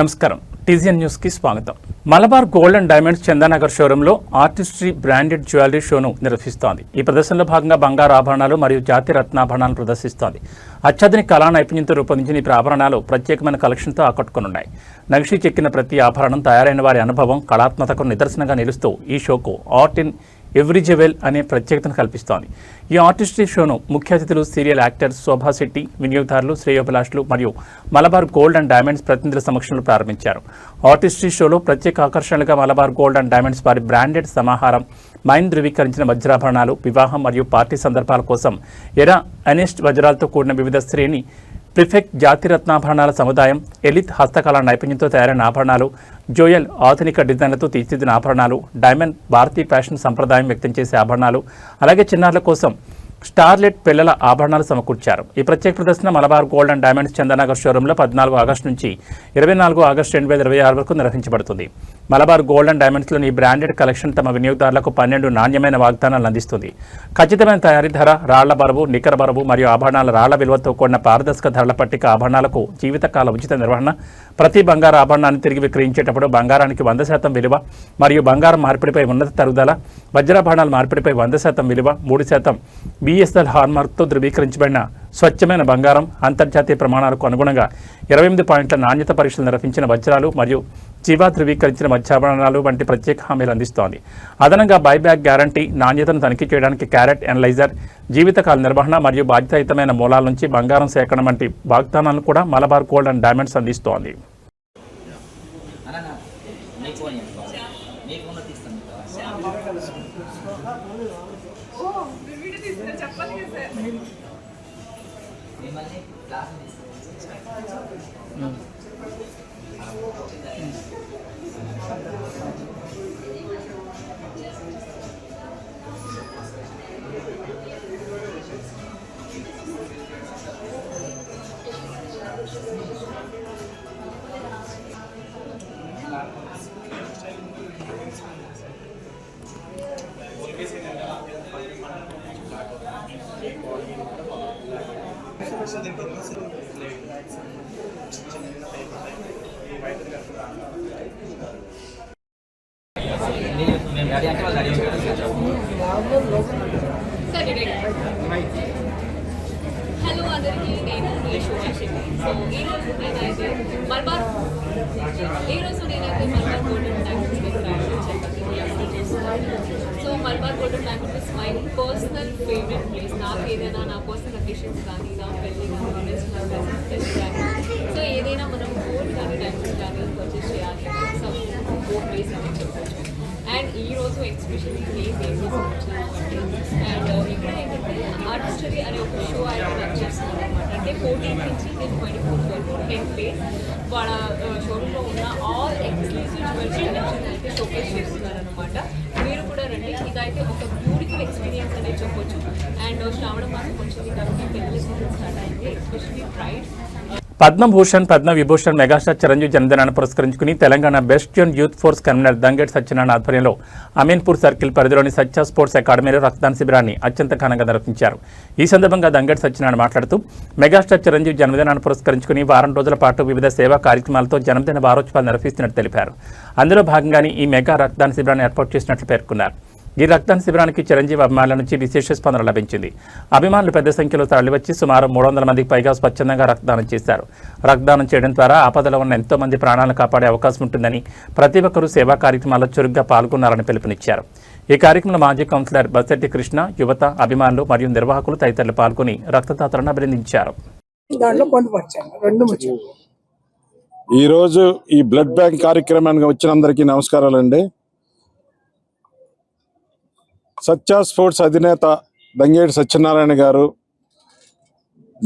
నమస్కారం TGN news కి స్వాగతం. Malabar gold and diamonds Chandanagar షోరూంలో ఆర్టిస్ట్రీ బ్రాండెడ్ జ్యువెలరీ షోను నిర్వహిస్తోంది. ఈ ప్రదర్శనలో భాగంగా బంగారు ఆభరణాలు మరియు జాతి రత్నాభరణాలను ప్రదర్శిస్తోంది. అత్యాధునిక కళా నైపుణ్యంతో రూపొందించిన ఈ ఆభరణాలు ప్రత్యేకమైన కలెక్షన్తో ఆకట్టుకున్నాయి. నగిషి చెక్కిన ప్రతి ఆభరణం తయారైన వారి అనుభవం కళాత్మకతకు నిదర్శనంగా నిలుస్తూ ఈ షోకు ఆర్ట్ ఇన్ ఎవ్రీ జెవెల్ అనే ప్రత్యేకతను కల్పిస్తోంది. ఈ ఆర్టిస్ట్రీ షోను ముఖ్య అతిథులు సీరియల్ యాక్టర్ శోభా శెట్టి, వినియోగదారులు, శ్రేయోభిలాషులు మరియు మలబార్ గోల్డ్ అండ్ డైమండ్స్ ప్రతినిధుల సమక్షంలో ప్రారంభించారు. ఆర్టిస్ట్రీ షోలో ప్రత్యేక ఆకర్షణలుగా మలబార్ గోల్డ్ అండ్ డైమండ్స్ వారి బ్రాండెడ్ సమాహారం, మైన్ ధృవీకరించిన వజ్రాభరణాలు, వివాహం మరియు పార్టీ సందర్భాల కోసం ఎరా అనెస్ట్ వజ్రాలతో కూడిన వివిధ శ్రేణి ప్రిఫెక్ట్ జాతి రత్నాభరణాల సముదాయం, ఎలిత్ హస్తకళా నైపుణ్యంతో తయారైన ఆభరణాలు, జోయల్ ఆధునిక డిజైన్లతో తీర్చిదిద్దిన ఆభరణాలు, డైమండ్ భారతీయ ఫ్యాషన్ సంప్రదాయం వ్యక్తం చేసే ఆభరణాలు, అలాగే చిన్నారుల కోసం స్టార్లెట్ పిల్లల ఆభరణాలు సమకూర్చారు. ఈ ప్రత్యేక ప్రదర్శన Malabar gold and diamonds Chandanagar షోరూంలో 14 ఆగస్టు నుంచి 24 ఆగస్టు 2026 వరకు నిర్వహించబడుతుంది. మలబార్ గోల్డ్ అండ్ డైమండ్స్లోని ఈ బ్రాండెడ్ కలెక్షన్ తమ వినియోగదారులకు 12 నాణ్యమైన వాగ్దానాలను అందిస్తుంది. ఖచ్చితమైన తయారీ ధర, రాళ్ల బరువు, నికర బరువు మరియు ఆభరణాల రాళ్ల విలువతో కూడిన పారదర్శక ధరల పట్టిక, ఆభరణాలకు జీవితకాల ఉచిత నిర్వహణ, ప్రతి బంగారు ఆభరణాన్ని తిరిగి విక్రయించేటప్పుడు బంగారానికి 100% విలువ మరియు బంగారం మార్పిడిపై ఉన్నత తరుగుదల, వజ్రాభరణాల మార్పిడిపై 100% విలువ, 3% BSL హాల్మార్క్తో ధృవీకరించబడిన స్వచ్ఛమైన బంగారం, అంతర్జాతీయ ప్రమాణాలకు అనుగుణంగా 28 పాయింట్ల నాణ్యత పరీక్షలు నిర్వహించిన వజ్రాలు మరియు జీవా ధృవీకరించిన వజ్రాభరణాలు వంటి ప్రత్యేక హామీలు అందిస్తోంది. అదనంగా బైబ్యాక్ గ్యారంటీ, నాణ్యతను తనిఖీ చేయడానికి క్యారెట్ ఎనలైజర్, జీవితకాల నిర్వహణ మరియు బాధ్యతాయుతమైన మూలాల నుంచి బంగారం సేకరణ వంటి వాగ్దానాలను కూడా మలబార్ గోల్డ్ అండ్ డైమండ్స్ అందిస్తోంది. హలో అందరికీ, నేను శోభా శెట్టి. సో ఈరోజు నేనైతే Malabar gold and diamonds so Malabar gold and diamonds is my personal favourite place. నాకు ఏదైనా నా పర్సనల్ అకేషన్స్ కానీ, నా పెళ్ళి కానీ, సో ఏదైనా మనం గోల్డ్ కానీ డైమండ్స్ కానీ పర్చేస్ చేయాలి గో ప్లేస్ అని చెప్పచ్చు. అండ్ ఈరోజు ఎక్స్పెషల్లీ నేను ఏం చేసుకొచ్చాను అండ్ ఇక్కడ ఏంటంటే ఆర్టిస్టరీ అనే ఒక షో ఆయన రన్ చేస్తున్నాను అనమాట. అంటే 14 నుంచి నేను 24 వరకు 10 డేస్ వాళ్ళ షోరూంలో ఉన్న ఆల్ ఎక్స్క్లూజివ్ జ్యువెలరీ కలెక్షన్ అయితే షోకేస్ చేస్తున్నారు అనమాట. మీరు కూడా రండి. ఇదైతే ఒక బ్యూటిఫుల్ ఎక్స్పీరియన్స్ అనేది చెప్పొచ్చు. అండ్ శ్రావణ మాసం వచ్చింది కాబట్టి పెళ్లి సీజన్ స్టార్ట్ అయింది. Especially braid Padma Bhushan, Padma Vibhushan megastar Chiranjeevi జన్మదినాన్ని పురస్కరించుకుని Telangana best youth force convener Dangeti Satyanarayana ఆధ్వర్యంలో అమీన్పూర్ సర్కిల్ పరిధిలోని సత్య స్పోర్ట్స్ అకాడమీలో రక్తదాన శిబిరాన్ని అత్యంత ఘనంగా నిర్వహించారు. ఈ సందర్భంగా దంగేటి సత్యనారాయణ మాట్లాడుతూ మెగాస్టార్ చిరంజీవి జన్మదినాన్ని పురస్కరించుకుని వారం రోజుల పాటు వివిధ సేవా కార్యక్రమాలతో జన్మదిన వారోత్సవాలు నిర్వహిస్తున్నట్టు తెలిపారు. అందులో భాగంగానే ఈ మెగా రక్తదాన శిబిరాన్ని ఏర్పాటు చేసినట్లు పేర్కొన్నారు. ఈ రక్తదాన శిబిరానికి చిరంజీవి అభిమానుల నుంచి విశేష స్పందన లభించింది. అభిమానులు పెద్ద సంఖ్యలో తరలివచ్చి సుమారు 300 మందికి పైగా స్వచ్ఛందంగా రక్తదానం చేశారు. రక్తదానం చేయడం ద్వారా ఆపదలో ఉన్న ఎంతో మంది ప్రాణాలను కాపాడే అవకాశం ఉంటుందని, ప్రతి ఒక్కరూ సేవా కార్యక్రమాల్లో చురుగ్గా పాల్గొన్నారని పిలుపునిచ్చారు. ఈ కార్యక్రమంలో మాజీ కౌన్సిలర్ బస్సెట్టి కృష్ణ, యువత, అభిమానులు మరియు నిర్వాహకులు తదితరులు పాల్గొని రక్తదాతలను అభినందించారు. ఈరోజు ఈ బ్లడ్ బ్యాంక్ కార్యక్రమానికి వచ్చిన అందరికీ నమస్కారాలండి. సత్య స్పోర్ట్స్ అధినేత దంగేటి సత్యనారాయణ గారు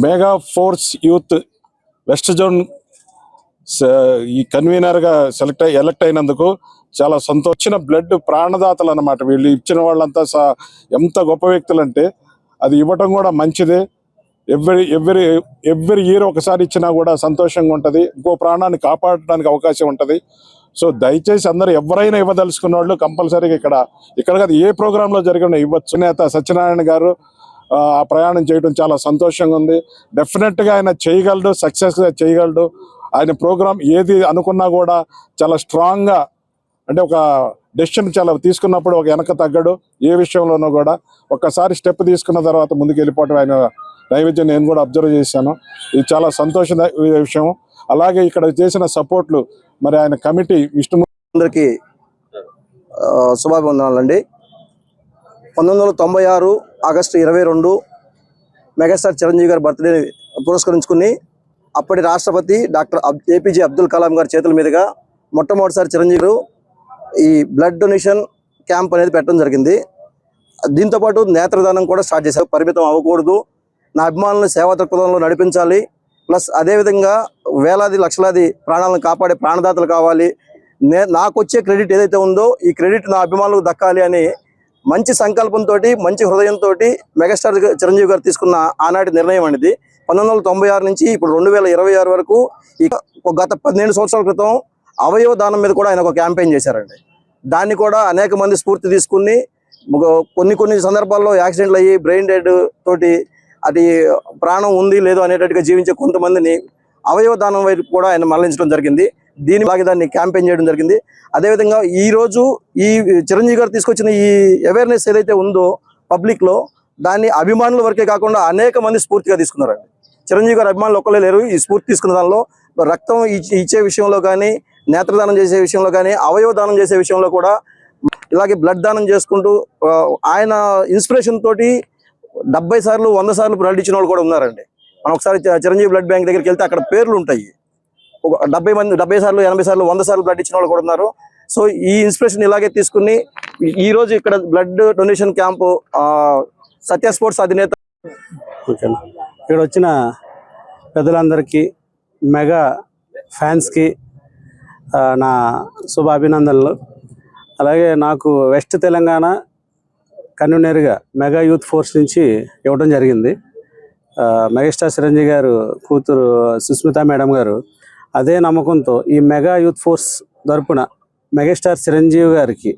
mega force youth west zone ఈ కన్వీనర్గా ఎలక్ట్ అయినందుకు చాలా సంతోషించిన బ్లడ్ ప్రాణదాతలు అన్నమాట. వీళ్ళు ఇచ్చిన వాళ్ళంతా ఎంత గొప్ప వ్యక్తులు అంటే అది ఇవ్వటం కూడా మంచిదే. ఎవ్రీ ఇయర్ ఒకసారి ఇచ్చినా కూడా సంతోషంగా ఉంటుంది. ఇంకో ప్రాణాన్ని కాపాడడానికి అవకాశం ఉంటుంది. సో దయచేసి అందరూ ఎవరైనా ఇవ్వదలుచుకున్న వాళ్ళు కంపల్సరీగా ఇక్కడ కాదు ఏ ప్రోగ్రాంలో జరిగిన ఇవ్వచ్చు. నేత సత్యనారాయణ గారు ఆ ప్రయాణం చేయడం చాలా సంతోషంగా ఉంది. డెఫినెట్గా ఆయన చేయగలడు, సక్సెస్గా చేయగలడు. ఆయన ప్రోగ్రాం ఏది అనుకున్నా కూడా చాలా స్ట్రాంగ్గా, అంటే ఒక డెసిషన్ చాలా తీసుకున్నప్పుడు ఒక వెనక తగ్గడు. ఏ విషయంలోనూ కూడా ఒక్కసారి స్టెప్ తీసుకున్న తర్వాత ముందుకు వెళ్ళిపోవడం ఆయన నైవేద్యం నేను కూడా అబ్జర్వ్ చేశాను. ఇది చాలా సంతోష విషయం. అలాగే ఇక్కడ చేసిన సపోర్ట్లు, మరి ఆయన కమిటీ అందరికీ శుభాభివందనాలండి. 1996 ఆగస్టు 22 మెగాస్టార్ చిరంజీవి గారి బర్త్డే పురస్కరించుకుని అప్పటి రాష్ట్రపతి డాక్టర్ ఏపీజే అబ్దుల్ కలాం గారి చేతుల మీదుగా మొట్టమొదటిసారి చిరంజీవి గారు ఈ బ్లడ్ డొనేషన్ క్యాంప్ అనేది పెట్టడం జరిగింది. దీంతోపాటు నేత్రదానం కూడా స్టార్ట్ చేశారు. పరిమితం అవ్వకూడదు, నా అభిమానులను సేవా దృక్పథంలో నడిపించాలి, ప్లస్ అదేవిధంగా వేలాది లక్షలాది ప్రాణాలను కాపాడే ప్రాణదాతలు కావాలి, నాకు వచ్చే క్రెడిట్ ఏదైతే ఉందో ఈ క్రెడిట్ నా అభిమానులకు దక్కాలి అని మంచి సంకల్పంతో, మంచి హృదయంతో మెగాస్టార్ చిరంజీవి గారు తీసుకున్న ఆనాటి నిర్ణయం అనేది 1996 నుంచి ఇప్పుడు 2026 వరకు గత 17 సంవత్సరాల క్రితం అవయవ దానం మీద కూడా ఆయన ఒక క్యాంపెయిన్ చేశారండి. దాన్ని కూడా అనేక మంది స్ఫూర్తి తీసుకుని కొన్ని సందర్భాల్లో యాక్సిడెంట్లు అయ్యి బ్రెయిన్ డెడ్ తోటి అది ప్రాణం ఉంది లేదో అనేటట్టుగా జీవించే కొంతమందిని అవయవ దానం వైపు కూడా ఆయన మళ్లించడం జరిగింది. దీనిలాగే దాన్ని క్యాంపెయిన్ చేయడం జరిగింది. అదేవిధంగా ఈరోజు ఈ చిరంజీవి గారు తీసుకొచ్చిన ఈ అవేర్నెస్ ఏదైతే ఉందో పబ్లిక్లో, దాన్ని అభిమానుల వరకే కాకుండా అనేక మంది స్ఫూర్తిగా తీసుకున్నారండి. చిరంజీవి గారు అభిమానులు ఒక్కలే లేరు. ఈ స్ఫూర్తి తీసుకున్న దానిలో రక్తం ఇచ్చే విషయంలో కానీ, నేత్రదానం చేసే విషయంలో కానీ, అవయవ దానం చేసే విషయంలో కూడా, ఇలాగే బ్లడ్ దానం చేసుకుంటూ ఆయన ఇన్స్పిరేషన్ తోటి 70 సార్లు 100 సార్లు బ్లడ్ ఇచ్చిన వాళ్ళు కూడా ఉన్నారండి. మనం ఒకసారి చిరంజీవి బ్లడ్ బ్యాంక్ దగ్గరికి వెళ్తే అక్కడ పేర్లు ఉంటాయి. 70 సార్లు 80 సార్లు 100 సార్లు బ్లడ్ ఇచ్చిన వాళ్ళు కూడా ఉన్నారు. సో ఈ ఇన్స్పిరేషన్ ఇలాగే తీసుకుని ఈరోజు ఇక్కడ బ్లడ్ డొనేషన్ క్యాంపు సత్య స్పోర్ట్స్ అధినేత ఇక్కడ వచ్చిన పెద్దలందరికీ, మెగా ఫ్యాన్స్కి నా శుభాభినందనలు. అలాగే నాకు వెస్ట్ తెలంగాణ కన్వీనర్గా మెగా యూత్ ఫోర్స్ నుంచి ఇవ్వడం జరిగింది. మెగాస్టార్ చిరంజీవి గారు కూతురు సుస్మిత మేడం గారు అదే నమ్మకంతో ఈ మెగా యూత్ ఫోర్స్ తరపున మెగాస్టార్ చిరంజీవి గారికి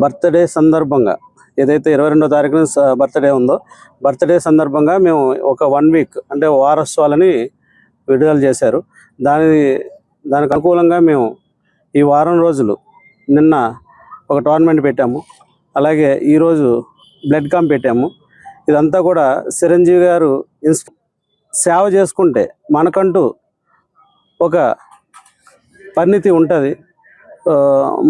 బర్త్డే సందర్భంగా, ఏదైతే 22వ తారీఖున బర్త్డే ఉందో, బర్త్డే సందర్భంగా మేము ఒక 1 వీక్ అంటే వారోత్సవాలని విడుదల చేశారు. దానికి అనుకూలంగా మేము ఈ వారం రోజులు నిన్న ఒక టోర్నమెంట్ పెట్టాము. అలాగే ఈరోజు బ్లడ్ క్యాంప్ పెట్టాము. ఇదంతా కూడా చిరంజీవి గారు సేవ చేసుకుంటే మనకంటూ ఒక పరిణితి ఉంటుంది,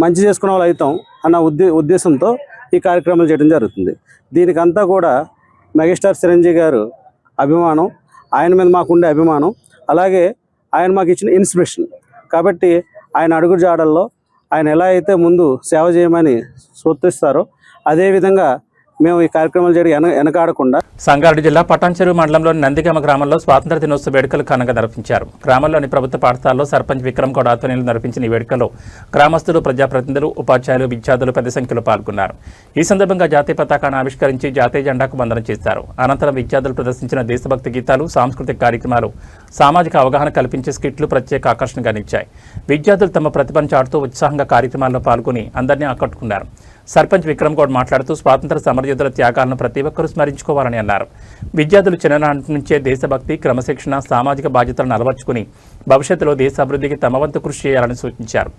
మంచి చేసుకునే వాళ్ళు అవుతాం అన్న ఉద్దేశంతో ఈ కార్యక్రమాలు చేయడం జరుగుతుంది. దీనికంతా కూడా మెగాస్టార్ చిరంజీవి గారు అభిమానం, ఆయన మీద మాకుండే అభిమానం, అలాగే ఆయన మాకు ఇచ్చిన ఇన్స్పిరేషన్. కాబట్టి ఆయన అడుగు జాడల్లో ఆయన ఎలా అయితే ముందు సేవ చేయమని సూచిస్తారో అదేవిధంగా మేము ఈ కార్యక్రమాలు జరిగి వెనకాడకుండా. సంగారెడ్డి జిల్లా పటాన్చెరువు మండలంలోని నందిగామ గ్రామంలో స్వాతంత్ర దినోత్సవ వేడుకలు ఘనంగా నిర్వహించారు. గ్రామంలోని ప్రభుత్వ పాఠశాలలో సర్పంచ్ విక్రమ్ గౌడ్ ఆధ్వర్యంలో నిర్వహించిన ఈ వేడుకల్లో గ్రామస్తులు, ప్రజాప్రతినిధులు, ఉపాధ్యాయులు, విద్యార్థులు పెద్ద సంఖ్యలో పాల్గొన్నారు. ఈ సందర్భంగా జాతీయ పతాకాన్ని ఆవిష్కరించి జాతీయ జెండాకు వందనం చేశారు. అనంతరం విద్యార్థులు ప్రదర్శించిన దేశభక్తి గీతాలు, సాంస్కృతిక కార్యక్రమాలు, సామాజిక అవగాహన కల్పించే స్కిట్లు ప్రత్యేక ఆకర్షణగా నిలిచాయి. విద్యార్థులు తమ ప్రతిభను చాటుతూ ఉత్సాహంగా కార్యక్రమాల్లో పాల్గొని అందరినీ ఆకట్టుకున్నారు. సర్పంచ్ విక్రమ్ గౌడ్ మాట్లాడుతూ స్వాతంత్ర సమరయోధుల త్యాగాలను ప్రతి ఒక్కరూ స్మరించుకోవాలని అన్నారు. విద్యార్థులు చిన్ననాటి నుంచే దేశభక్తి, క్రమశిక్షణ, సామాజిక బాధ్యతలను అలవర్చుకుని భవిష్యత్తులో దేశ అభివృద్ధికి తమ వంతు కృషి చేయాలని సూచించారు.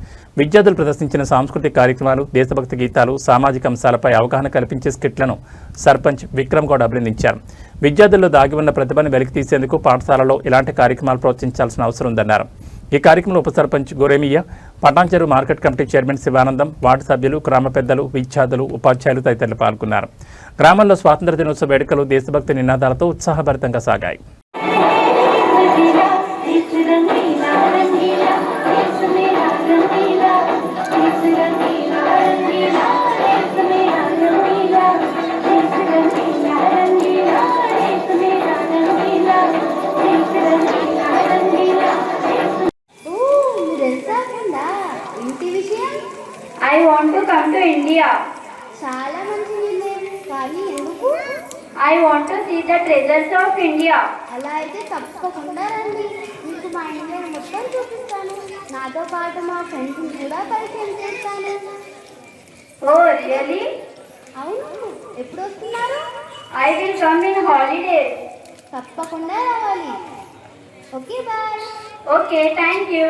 విద్యార్థులు ప్రదర్శించిన సాంస్కృతిక కార్యక్రమాలు, దేశభక్తి గీతాలు, సామాజిక అంశాలపై అవగాహన కల్పించే స్కిట్లను సర్పంచ్ విక్రమ్ గౌడ్ అభినందించారు. విద్యార్థుల్లో దాగి ఉన్న ప్రతిభను వెలికి తీసేందుకు పాఠశాలలో ఇలాంటి కార్యక్రమాలు ప్రోత్సహించాల్సిన అవసరం ఉందన్నారు. ఈ కార్యక్రమంలో ఉప sarpanch Goremiyya, Patancheru market committee chairman Sivanandam, ward సభ్యులు, గ్రామ పెద్దలు, విద్యార్థులు, ఉపాధ్యాయులు తదితరులు పాల్గొన్నారు. గ్రామంలో స్వాతంత్ర దినోత్సవ వేడుకలు దేశభక్తి నినాదాలతో ఉత్సాహభరితంగా సాగాయి. I want to come to India. చాలా మంచి నిర్ణయం, కానీ ఎందుకు? I want to see the treasures of India. అలా అయితే తప్పకుండా రండి, మీకు మా ఇండియా మొత్తం చూపిస్తాను. నాతో పాటు మా ఫ్రెండ్స్ని కూడా పరిచయం చేస్తాను. Oh, really? అవును, ఎప్పుడు వస్తున్నారు? I will come in holidays. తప్పకుండా రావాలి. Okay, bye. Okay, thank you.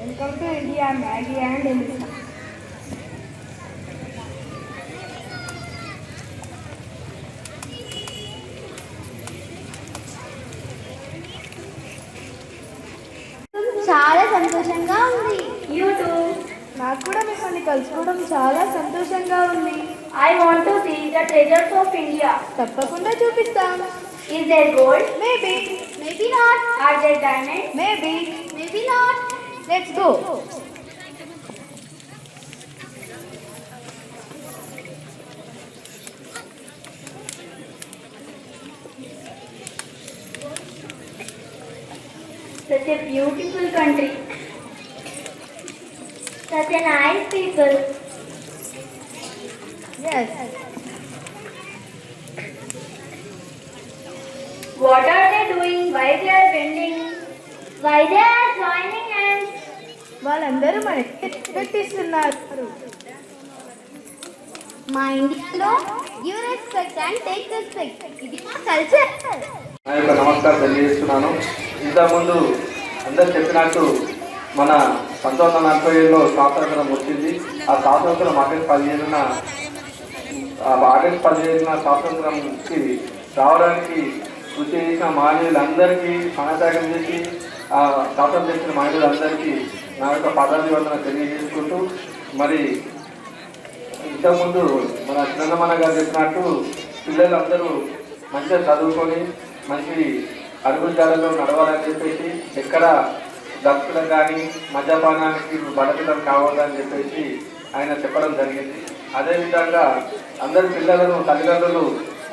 Welcome to India, Maggie and Elisa. చాలా సంతోషంగా ఉంది. You too. నాకు కూడా మిమ్మల్ని కలుసుకోవడం చాలా సంతోషంగా ఉంది. I want to see the treasures of India. తప్పకుండా చూపిస్తాం. Is there gold? Maybe maybe not. Are there diamonds? Maybe maybe not. Let's go. Such a beautiful country. Such a nice people. Yes. What are they doing? Why they are bending? Why they are joining hands? వాళ్ళందరూ మనకి పెట్టిస్తున్నారు. మా ఇండియాలో give respect and take respect. ఇది మా culture. నా యొక్క నమస్కారం తెలియజేస్తున్నాను. ఇంతకుముందు అందరు చెప్పినట్టు మన 1947లో స్వాతంత్రం వచ్చింది. ఆ స్వాతంత్రం ఆగస్టు 15న స్వాతంత్రంకి రావడానికి కృషి చేసిన మహనీయులందరికీ సహాయత్యాగం చేసి ఆ స్వాతంత్రం చేసిన మహనీయులందరికీ నా యొక్క పదాభివందన తెలియజేసుకుంటూ, మరి ఇంతకుముందు మన చంద్రమణ గారు చెప్పినట్టు పిల్లలందరూ మంచిగా చదువుకొని మంచి అడుగుజాడలో నడవాలని చెప్పేసి, ఎక్కడ దక్కులకు కానీ మద్యపానానికి బలపిల్లం కావాలని చెప్పేసి ఆయన చెప్పడం జరిగింది. అదేవిధంగా అందరి పిల్లలను తల్లిదండ్రులు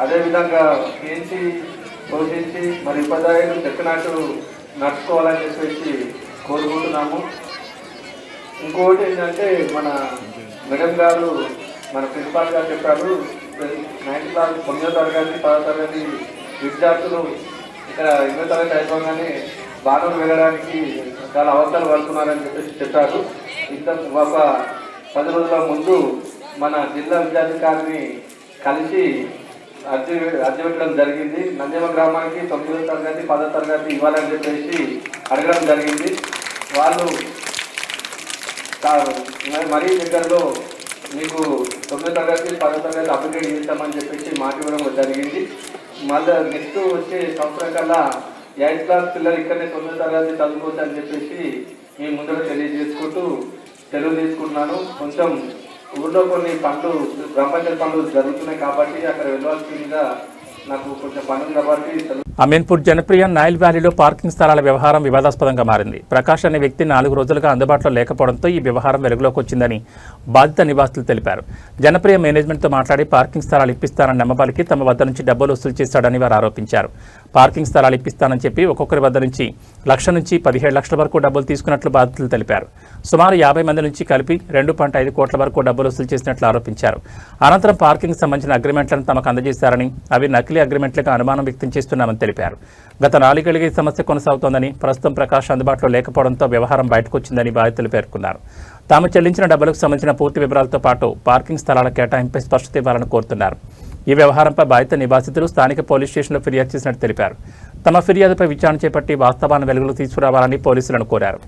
అదేవిధంగా పెంచి పోషించి మరి ఉపాధ్యాయులు చెప్పినట్టు నడుచుకోవాలని చెప్పేసి కోరుకుంటున్నాము. ఇంకోటి ఏంటంటే మన మేడం గారు మన ప్రిన్సిపాల్ గారు చెప్పారు, 9th క్లాస్ 9వ తరగతి 10వ తరగతి విద్యార్థులు ఇక్కడ 8వ తరగతి అయిపోగానే బాణం వెళ్ళడానికి చాలా అవసరాలు పడుతున్నారని చెప్పేసి చెప్పారు. ఇంత ఒక 10 రోజుల ముందు మన జిల్లా విద్యాధికారిని కలిసి అర్జీ పెట్టడం జరిగింది. నంద్యాల గ్రామానికి 9వ తరగతి 10వ తరగతి ఇవ్వాలని చెప్పేసి అడగడం జరిగింది. వాళ్ళు మరీ దగ్గరలో మీకు 9వ తరగతి 10వ తరగతి అప్గ్రేడ్ చేస్తామని చెప్పేసి మాట ఇవ్వడం జరిగింది. మళ్ళీ నెక్స్ట్ వచ్చే సంవత్సరం కల్లా 8th క్లాస్ పిల్లలు ఇక్కడనే 9వ తరగతి చదువుకోవచ్చు అని చెప్పేసి మీ ముందర తెలియజేసుకుంటూ సెలవు తీసుకుంటున్నాను. కొంచెం ఊళ్ళో కొన్ని పనులు గ్రామ పంచాయతీ పనులు జరుగుతున్నాయి కాబట్టి అక్కడ వెళ్ళాల్సిందిగా నాకు కొంచెం పనులు కాబట్టి అమీన్పూర్ జనప్రియ నైల్ వ్యాలీలో పార్కింగ్ స్థలాల వ్యవహారం వివాదాస్పదంగా మారింది. ప్రకాష్ అనే వ్యక్తి 4 రోజులుగా అందుబాటులో లేకపోవడంతో ఈ వ్యవహారం వెలుగులోకి వచ్చిందని బాధిత నివాసులు తెలిపారు. జనప్రియ మేనేజ్మెంట్తో మాట్లాడి పార్కింగ్ స్థలాలు ఇప్పిస్తానని నమ్మబలికి తమ వద్ద నుంచి డబ్బులు వసూలు చేశాడని వారు ఆరోపించారు. పార్కింగ్ స్థలాలు ఇప్పిస్తానని చెప్పి ఒక్కొక్కరి వద్ద నుంచి 1 లక్ష నుంచి 17 లక్షల వరకు డబ్బులు తీసుకున్నట్లు బాధితులు తెలిపారు. సుమారు 50 మంది నుంచి కలిపి 2.5 కోట్ల వరకు డబ్బులు వసూలు చేసినట్లు ఆరోపించారు. అనంతరం పార్కింగ్ సంబంధించిన అగ్రిమెంట్లను తమకు అందజేశారని, అవి నకిలీ అగ్రిమెంట్లుగా అనుమానం వ్యక్తం చేస్తున్నామని తెలిపారు. గత 4 ఏళ్లుగా ఈ సమస్య కొనసాగుతోందని, ప్రస్తుతం ప్రకాష్ అందుబాటులో లేకపోవడంతో వ్యవహారం బయటకొచ్చిందని బాధితులు పేర్కొన్నారు. తాము చెల్లించిన డబ్బులకు సంబంధించిన పూర్తి వివరాలతో పాటు పార్కింగ్ స్థలాల కేటాయింపై స్పష్టత ఇవ్వాలని కోరుతున్నారు. ఈ వ్యవహారంపై బాధిత నివాసితులు స్థానిక పోలీస్ స్టేషన్లో ఫిర్యాదు చేసినట్టు తెలిపారు. తమ ఫిర్యాదుపై విచారణ చేపట్టి వాస్తవాన్ని వెలుగులోకి తీసుకురావాలని పోలీసులను కోరారు.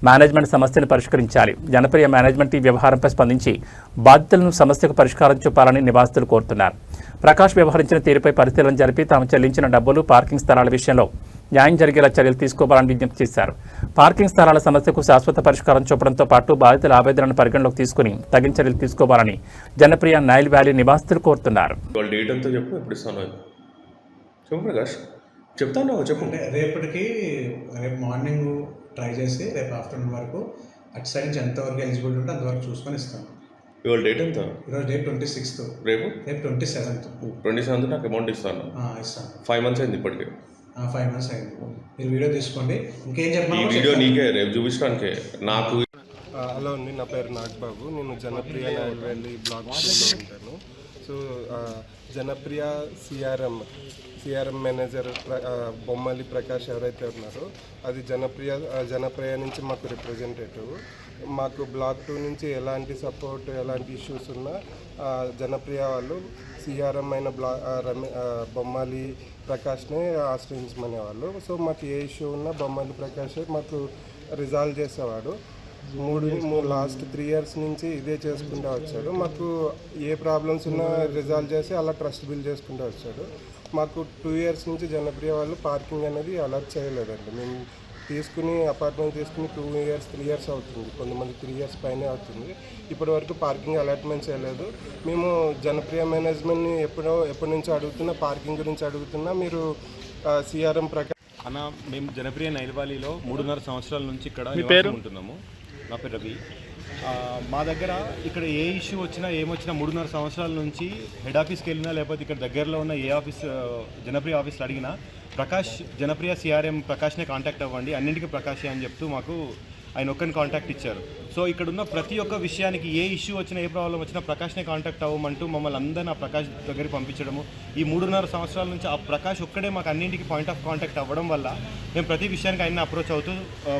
మేనేజ్మెంట్ సమస్యను పరిష్కరించాలి. జనప్రియ మేనేజ్మెంట్ ఈ వ్యవహారంపై స్పందించి బాధితులను సమస్యకు పరిష్కారం చూపాలని నివాసితులు కోరుతున్నారు. ప్రకాష్ వ్యవహరించిన తీరుపై పరిశీలన జరిపి తాము చెల్లించిన డబ్బులు, పార్కింగ్ స్థలాల విషయంలో న్యాయం జరిగేలా చర్యలు తీసుకోవాలని విజ్ఞప్తి చేశారు. పార్కింగ్ స్థలాల సమస్యకు శాశ్వత పరిష్కారం చూపడంతో పాటు బాధితుల ఆవేదనను పరిగణలోకి తీసుకుని తగిన చర్యలు తీసుకోవాలని జనప్రియ నైల్ వ్యాలీ నివాసితులు కోరుతున్నారు. డేట్ అంతా చెప్పు, ఎప్పుడు ఇస్తాను చెప్పు ప్రకాష్, చెప్తాను చెప్పు. రేపటికి రేపు మార్నింగ్ ట్రై చేసి రేపు ఆఫ్టర్నూన్ వరకు అటు సైడ్ నుంచి ఎంతవరకు ఎలిజిబిలిటీ ఉంటే అంతవరకు చూసుకొని ఇస్తాను. ఇవాళ డేట్ ఎంత? ఈరోజు డేట్ 26th. రేపు 27th. 27th నాకు అమౌంట్ ఇస్తాను. ఇస్తాను. 5 months అయింది ఇప్పటికే. 5 months అయింది. మీరు వీడియో తీసుకోండి. ఇంకేం ఈ చెప్పాలి? వీడియో నీకే, రేపు చూపించడానికే. నాకు హలో అండి, నా పేరు నాగబాబు. నేను జనప్రియ నైల్ వ్యాలీ బ్లాక్ 2లో ఉంటాను. So Janapriya CRM manager Bommali Prakash ఎవరైతే ఉన్నారో అది జనప్రియ నుంచి మాకు రిప్రజెంటేటివ్. మాకు బ్లాక్ 2 నుంచి ఎలాంటి సపోర్ట్ ఎలాంటి ఇష్యూస్ ఉన్నా జనప్రియ వాళ్ళు సిఆర్ఎం అయిన బొమ్మాలి ప్రకాష్నే ఆశ్రయించమనేవాళ్ళు. సో మాకు ఏ ఇష్యూ ఉన్నా బొమ్మాలి ప్రకాష్ మాకు రిజాల్వ్ చేసేవాడు. లాస్ట్ 3 years నుంచి ఇదే చేసుకుంటూ వచ్చాడు. మాకు ఏ ప్రాబ్లమ్స్ ఉన్నా రిజాల్వ్ చేసి అలా ట్రస్ట్ బిల్డ్ చేసుకుంటూ వచ్చాడు. మాకు 2 years నుంచి జనప్రియ వాళ్ళు పార్కింగ్ అనేది అలర్ట్ చేయలేదండి. మేము అపార్ట్మెంట్ తీసుకుని 2 years 3 years అవుతుంది, కొంతమంది 3 years పైనే అవుతుంది. ఇప్పటి వరకు పార్కింగ్ అలాట్మెంట్ చేయలేదు. మేము జనప్రియ మేనేజ్మెంట్ని ఎప్పటి నుంచో అడుగుతున్నా, పార్కింగ్ గురించి అడుగుతున్నా. మీరు సిఆర్ఎం ప్రకారం అన్న, మేము జనప్రియ నైల్వాలీలో 3.5 సంవత్సరాల నుంచి ఇక్కడ ఉంటున్నాము. నా పేరు రవి. మా దగ్గర ఇక్కడ ఏ ఇష్యూ వచ్చినా ఏమొచ్చినా 3.5 సంవత్సరాల నుంచి హెడ్ ఆఫీస్కి వెళ్ళినా లేకపోతే ఇక్కడ దగ్గరలో ఉన్న ఏ ఆఫీస్ జనప్రియ ఆఫీస్లో అడిగినా జనప్రియ సిఆర్ఎం ప్రకాష్నే కాంటాక్ట్ అవ్వండి, అన్నింటికీ ప్రకాషే అని చెప్తూ మాకు ఆయన ఒక్కరిని కాంటాక్ట్ ఇచ్చారు. సో ఇక్కడ ఉన్న ప్రతి ఒక్క విషయానికి ఏ ఇష్యూ వచ్చినా ఏ ప్రాబ్లం వచ్చినా ప్రకాష్నే కాంటాక్ట్ అవ్వమంటూ మమ్మల్ని అందరినీ ఆ ప్రకాష్ దగ్గరికి పంపించడము. ఈ 3.5 సంవత్సరాల నుంచి ఆ ప్రకాష్ ఒక్కడే మాకు అన్నింటికి పాయింట్ ఆఫ్ కాంటాక్ట్ అవ్వడం వల్ల మేము ప్రతి విషయానికి ఆయన అప్రోచ్ అవుతూ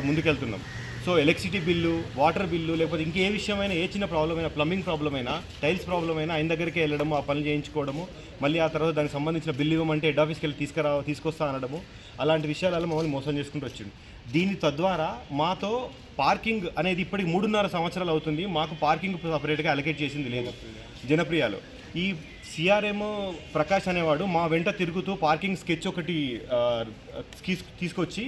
ముందుకెళ్తున్నాం. So electricity bill, water bill, లేకపోతే ఇంకే విషయమైనా ఏ చిన్న ప్రాబ్లం అయినా, ప్లంబింగ్ ప్రాబ్లం అయినా, టైల్స్ ప్రాబ్లం అయినా ఆయన దగ్గరికి వెళ్ళడము, ఆ పనులు చేయించుకోవడము, మళ్ళీ ఆ తర్వాత దానికి సంబంధించిన బిల్లు ఇవ్వమంటే హెడ్ ఆఫీస్కి వెళ్ళి తీసుకొస్తా అనడము, అలాంటి విషయాలలో మమ్మల్ని మోసం చేసుకుంటూ వచ్చింది. దీని తద్వారా మాతో పార్కింగ్ అనేది ఇప్పటికి 3.5 సంవత్సరాలు అవుతుంది. మాకు పార్కింగ్ సపరేట్గా అలొకేట్ చేసింది లేదు జనప్రియలో. ఈ సిఆర్ఎం ప్రకాష్ అనేవాడు మా వెంట తిరుగుతూ పార్కింగ్ స్కెచ్ ఒకటి తీసుకొచ్చి,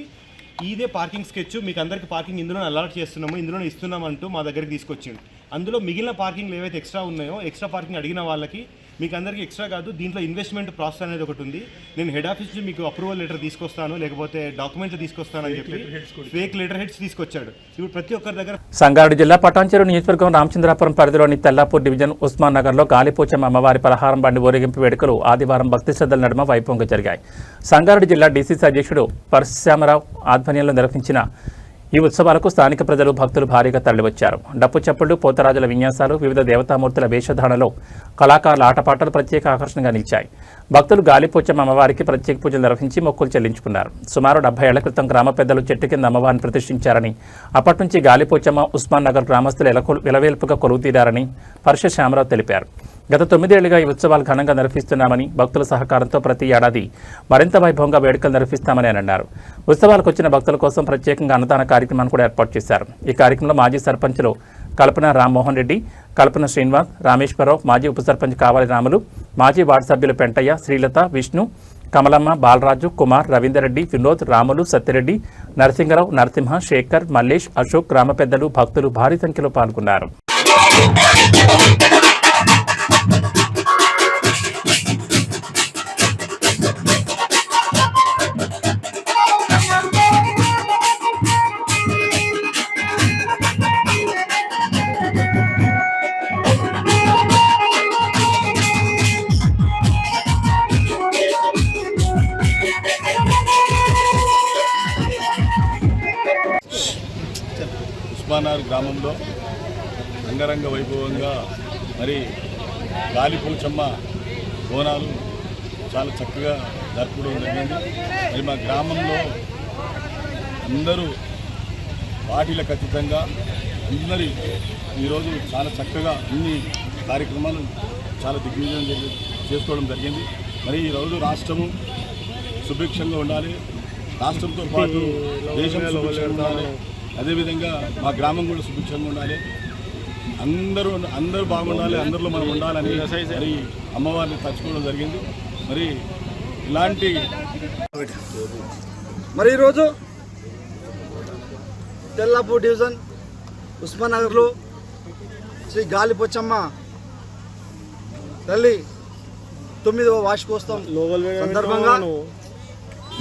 ఇదే పార్కింగ్ స్కెచ్ మీకు అందరికీ పార్కింగ్ ఇందులో అలాట్ చేస్తున్నాము, ఇందులో ఇస్తున్నామంటూ మా దగ్గరికి తీసుకొచ్చిండు. అందులో మిగిలిన పార్కింగ్లు ఏవైతే ఎక్స్ట్రా ఉన్నాయో, ఎక్స్ట్రా పార్కింగ్ అడిగిన వాళ్ళకి మీకు అందరికీ ఎక్స్ట్రా కాదు, దీంట్లో ఇన్వెస్ట్మెంట్ ప్రాసెస్ అనేది ఒకటి ఉంది. నేను హెడ్ ఆఫీస్ నుంచి మీకు అప్రూవల్ లెటర్ తీసుకొస్తాను, లేకపోతే డాక్యుమెంట్లు తీసుకొస్తానని చెప్పి ఫేక్ లెటర్ హెడ్స్ తీసుకొచ్చాడు. ఇప్పుడు ప్రతి ఒక్కరి దగ్గర. సంగారెడ్డి జిల్లా పటాన్చెరు నియోజకవర్గం రామచంద్రాపురం పరిధిలోని తెల్లాపూర్ డివిజన్ ఉస్మాన్ నగర్లో గాలిపోచమ్మ అమ్మవారి పలహారం బండి ఊరేగింపు వేడుకలు ఆదివారం భక్తి శ్రద్ధల నడుమ వైభవంగా జరిగాయి. సంగారెడ్డి జిల్లా డీసీసీ అధ్యక్షుడు పరశురామరావు ఆధ్వర్యంలో నిర్వహించిన ఈ ఉత్సవాలకు స్థానిక ప్రజలు భక్తులు భారీగా తరలివచ్చారు. డప్పు చప్పుళ్లు, పోతరాజుల విన్యాసాలు, వివిధ దేవతామూర్తుల వేషధారణలో కళాకారుల ఆటపాటలు ప్రత్యేక ఆకర్షణగా నిలిచాయి. భక్తులు గాలిపోచమ్మ అమ్మవారికి ప్రత్యేక పూజలు నిర్వహించి మొక్కులు చెల్లించుకున్నారు. సుమారు 70 ఏళ్ల క్రితం గ్రామ పెద్దలు చెట్టు కింద అమ్మవారిని ప్రతిష్ఠించారని, అప్పటి నుంచి గాలిపోచమ్మ ఉస్మాన్ నగర్ గ్రామస్తులు విలవేల్పుగా కొలువుతీరారని పరశురామరావు తెలిపారు. గత 9 ఏళ్లుగా ఈ ఉత్సవాలు ఘనంగా నిర్వహిస్తున్నామని, భక్తుల సహకారంతో ప్రతి ఏడాది మరింత వైభవంగా వేడుకలు నిర్వహిస్తామని ఆయన అన్నారు. ఉత్సవాలకు వచ్చిన భక్తుల కోసం ప్రత్యేకంగా అన్నదాన కార్యక్రమాన్ని కూడా ఏర్పాటు చేశారు. ఈ కార్యక్రమంలో మాజీ సర్పంచులు కల్పన రామ్మోహన్ రెడ్డి, కల్పన శ్రీనివాస్, రామేశ్వరరావు, మాజీ ఉప సర్పంచ్ కావాలి రాములు, మాజీ వార్డు సభ్యులు పెంటయ్య, శ్రీలత, విష్ణు, కమలమ్మ, బాలరాజు, కుమార్, రవీందర్ రెడ్డి, వినోద్, రాములు, సత్యరెడ్డి, నరసింహరావు, నరసింహ, శేఖర్, మల్లేష్, అశోక్, గ్రామ పెద్దలు, భక్తులు భారీ సంఖ్యలో పాల్గొన్నారు. ఉస్మానార్ గ్రామంలో అంగరంగ వైభవంగా మరి గాలిపోచమ్మ బోనాలు చాలా చక్కగా జరుపుకోవడం జరిగింది. మరి మా గ్రామంలో అందరూ పార్టీలకు అతీతంగా అందరి ఈరోజు చాలా చక్కగా అన్ని కార్యక్రమాలు చాలా దిగ్విజయం చేసుకోవడం జరిగింది. మరి ఈరోజు రాష్ట్రము సుభిక్షంగా ఉండాలి, రాష్ట్రంతో పాటు దేశం సుభిక్షంగా ఉండాలి, అదేవిధంగా మా గ్రామం కూడా సుభిక్షంగా ఉండాలి, అందరూ బాగుండాలి, అందరిలో మనం ఉండాలని మరి అమ్మవారిని తలుచుకోవడం జరిగింది. మరి ఇలాంటి మరి ఈరోజు తెల్లాపూర్ డివిజన్ ఉస్మాన్ నగర్లో శ్రీ గాలిపోచమ్మ తల్లి 9వ వార్షికోత్సవం సందర్భంగా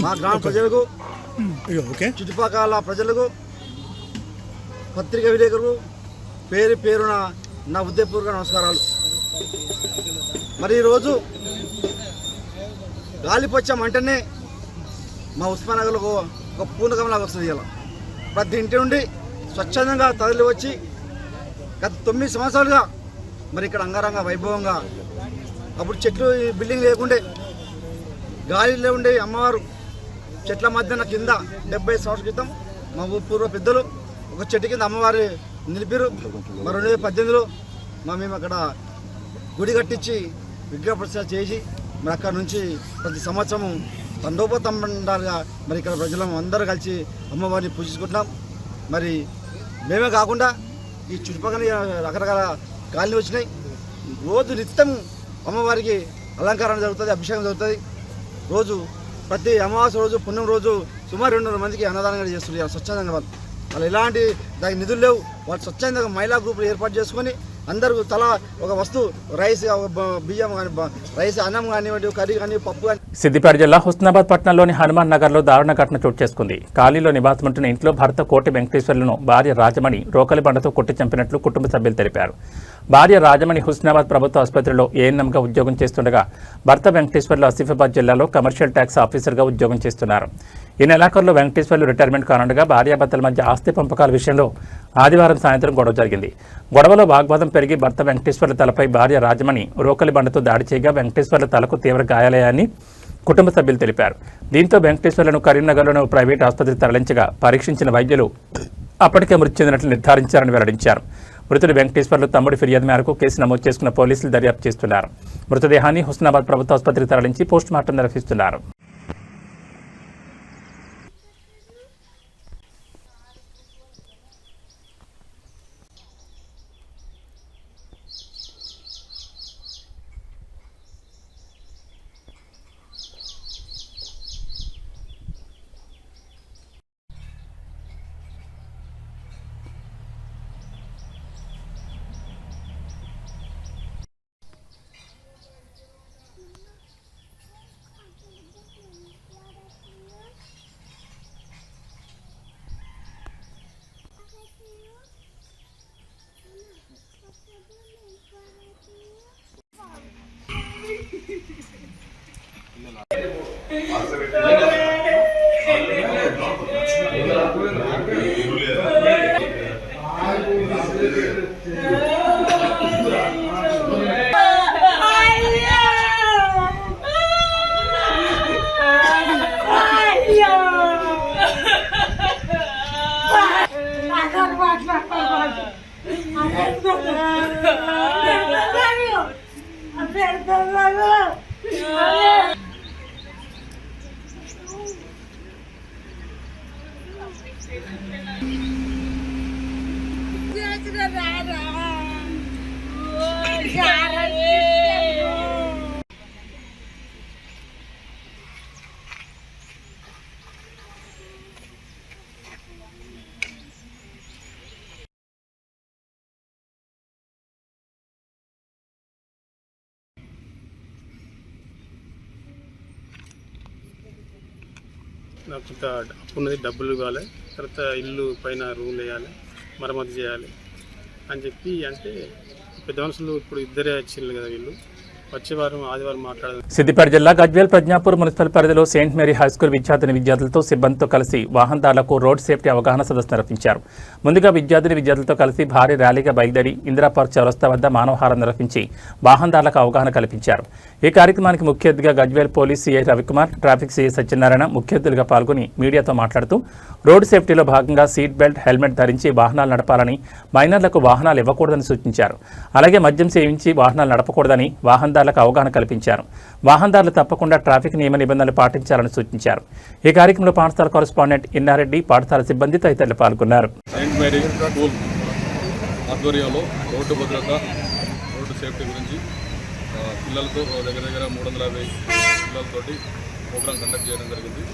మా గ్రామ ప్రజలకు, చుట్టుపక్కల ప్రజలకు, పత్రికా విలేకరులకు పేరున నా హృదయపూర్వక నమస్కారాలు. మరి ఈరోజు గాలిపోచమ్మ అంటేనే మా ఉస్మాన్ నగర్లో ఒక పూర్ణకంలాగా వస్తుంది. ఇలా ప్రతి ఇంటి నుండి స్వచ్ఛందంగా తరలి వచ్చి గత 9 సంవత్సరాలుగా మరి ఇక్కడ అంగరంగ వైభవంగా అప్పుడు చెట్లు బిల్డింగ్ లేకుండే గాలిలో ఉండే అమ్మవారు చెట్ల మధ్యన కింద 70 సంవత్సరాల క్రితం మా పూర్వ పెద్దలు ఒక చెట్టు కింద అమ్మవారు నిలిపారు. మరి 2018లో మేము అక్కడ గుడి కట్టించి విగ్రహ ప్రతిష్ఠ చేసి మరి అక్కడ నుంచి ప్రతి సంవత్సరం తండోపతండాలుగా మరి ఇక్కడ ప్రజలం అందరూ కలిసి అమ్మవారిని పూజించుకుంటున్నాం. మరి మేమే కాకుండా ఈ చుట్టుపక్కల రకరకాల గాలిని వచ్చినాయి. రోజు నిత్యం అమ్మవారికి అలంకరణ జరుగుతుంది, అభిషేకం జరుగుతుంది. రోజు ప్రతి అమావాస్య రోజు పుణ్యం రోజు సుమారు 200 మందికి అన్నదానంగా చేస్తున్నారు స్వచ్ఛందంగా. వాళ్ళు ఎలాంటి దానికి నిధులు లేవు. వాళ్ళు స్వచ్ఛందంగా మహిళా గ్రూపులు ఏర్పాటు చేసుకొని అందరూ తలా ఒక వస్తువు రైస్ బియ్యం కానీ రైస్ అన్నం కానివ్వండి, కర్రీ కానీ, పప్పు కానీ. సిద్దిపేట జిల్లా హుస్నాబాద్ పట్టణంలోని హనుమాన్ నగర్లో దారుణ ఘటన చోటు చేసుకుంది. ఖాళీలో నివాసముంటున్న ఇంట్లో భర్త కోటి వెంకటేశ్వర్లను భార్య రాజమణి రోకలి బండతో కొట్టి చంపినట్లు కుటుంబ సభ్యులు తెలిపారు. భార్య రాజమణి హుస్నాబాద్ ప్రభుత్వ ఆసుపత్రిలో ఏఎన్ఎంగా ఉద్యోగం చేస్తుండగా భర్త వెంకటేశ్వర్లు ఆసిఫాబాద్ జిల్లాలో కమర్షియల్ ట్యాక్స్ ఆఫీసర్గా ఉద్యోగం చేస్తున్నారు. ఈ నెలాఖరులో వెంకటేశ్వర్లు రిటైర్మెంట్ కానుండగా భార్యాభర్తల మధ్య ఆస్తి పంపకాల విషయంలో ఆదివారం సాయంత్రం గొడవ జరిగింది. గొడవలో వాగ్వాదం పెరిగి భర్త వెంకటేశ్వర్ల తలపై భార్య రాజమణి రోకలి బండతో దాడి చేయగా వెంకటేశ్వర్ల తలకు తీవ్ర గాయాలయ్యాయని కుటుంబ సభ్యులు తెలిపారు. దీంతో వెంకటేశ్వర్లను కరీంనగర్లోని ప్రైవేట్ ఆసుపత్రికి తరలించగా పరీక్షించిన వైద్యులు అప్పటికే మృతి చెందినట్లు నిర్ధారించారని వెల్లడించారు. మృతుడు వెంకటేశ్వర్లు తమ్ముడి ఫిర్యాదు మేరకు కేసు నమోదు చేసుకున్న పోలీసులు దర్యాప్తు చేస్తున్నారు. మృతదేహాన్ని హుస్నాబాద్ ప్రభుత్వ ఆసుపత్రికి తరలించి పోస్టుమార్టం నిర్వహిస్తున్నారు. నాకు కొంత అప్పు ఉన్నది, డబ్బులు కావాలి, తర్వాత ఇల్లు పైన రూమ్ వేయాలి, మరమ్మతు చేయాలి అని చెప్పి అంటే పెద్ద మనుషులు ఇప్పుడు ఇద్దరే వచ్చిండ్రు కదా, వీళ్ళు వచ్చేవారం ఆదివారం మాట్లాడారు. సిద్దిపేట జిల్లా గజ్వేల్ ప్రజ్ఞాపూర్ మున్సిపల్ పరిధిలో సెయింట్ మేరీ హైస్కూల్ విద్యార్థులతో సిబ్బందితో కలిసి వాహనదారులకు రోడ్ సేఫ్టీ అవగాహన సదస్సు నిర్వహించారు. ముందుగా విద్యార్థులతో కలిసి భారీ ర్యాలీగా బయలుదేరి ఇందిరా పార్క్ చౌరస్తా వద్ద మానవహారం నిర్వహించి వాహనదారులకు అవగాహన కల్పించారు. ఈ కార్యక్రమానికి ముఖ్య అతిథిగా Gajwel police CI Ravikumar, traffic CI Satyanarayana ముఖ్య అతిథులుగా పాల్గొని మీడియాతో మాట్లాడుతూ రోడ్ సేఫ్టీలో భాగంగా సీట్ బెల్ట్, హెల్మెట్ ధరించి వాహనాలు నడపాలని, మైనర్లకు వాహనాలు ఇవ్వకూడదని సూచించారు. అలాగే మద్యం సేవించి వాహనాలు నడపకూడదని వాహనదారులకు అవగాహన కల్పించారు. వాహనదారులు తప్పకుండా ట్రాఫిక్ నియమ నిబంధనలు పాటించాలని సూచించారు. ఈ కార్యక్రమంలో పాఠశాల కరెస్పాండెంట్ ఇన్నారెడ్డి, పాఠశాల సిబ్బంది తదితరులు పాల్గొన్నారు. సెయింట్ మేరీ స్కూల్ ఆధ్వర్యంలో రోడ్డు భద్రత, రోడ్డు సేఫ్టీ గురించి పిల్లలతో దగ్గర 350 పిల్లలతోటి ప్రోగ్రాం కండక్ట్ చేయడం జరిగింది.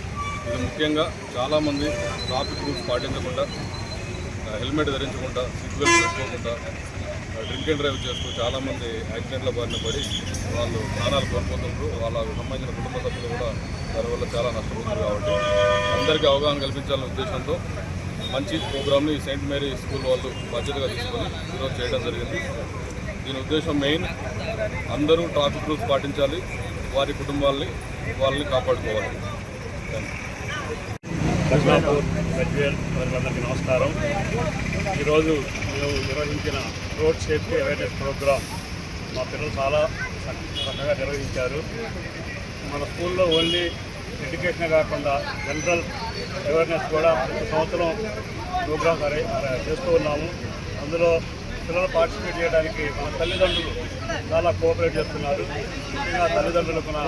ఇది ముఖ్యంగా చాలామంది ట్రాఫిక్ రూల్స్ పాటించకుండా, హెల్మెట్ ధరించకుండా, సీట్ బెల్ట్ పెట్టుకోకుండా, డ్రింక్ అండ్ డ్రైవ్ చేస్తూ చాలామంది యాక్సిడెంట్ల బారిన పడి వాళ్ళు ప్రాణాలు కోల్పోతున్నారు. వాళ్ళకు సంబంధించిన కుటుంబ సభ్యులు కూడా దానివల్ల చాలా నష్టపోతున్నారు. కాబట్టి అందరికీ అవగాహన కల్పించాలనే ఉద్దేశంతో మంచి ప్రోగ్రామ్ని సెయింట్ మేరీ స్కూల్ వాళ్ళు బాధ్యతగా తీసుకొని ఈరోజు చేయడం జరిగింది. దీని ఉద్దేశం మెయిన్ అందరూ ట్రాఫిక్ రూల్స్ పాటించాలి, వారి కుటుంబాలని వాళ్ళని కాపాడుకోవాలి. అందరికీ నమస్కారం. ఈరోజు మేము నిర్వహించిన రోడ్ సేఫ్టీ అవేర్నెస్ ప్రోగ్రామ్ మా పిల్లలు చాలా చక్కగా నిర్వహించారు. మన స్కూల్లో ఓన్లీ ఎడ్యుకేషన్ కాకుండా జనరల్ అవేర్నెస్ కూడా ప్రతి సంవత్సరం ప్రోగ్రామ్స్ చేస్తూ ఉన్నాము. అందులో పిల్లలు పార్టిసిపేట్ చేయడానికి మన తల్లిదండ్రులు చాలా కోఆపరేట్ చేస్తున్నారు. ముఖ్యంగా తల్లిదండ్రులకు నా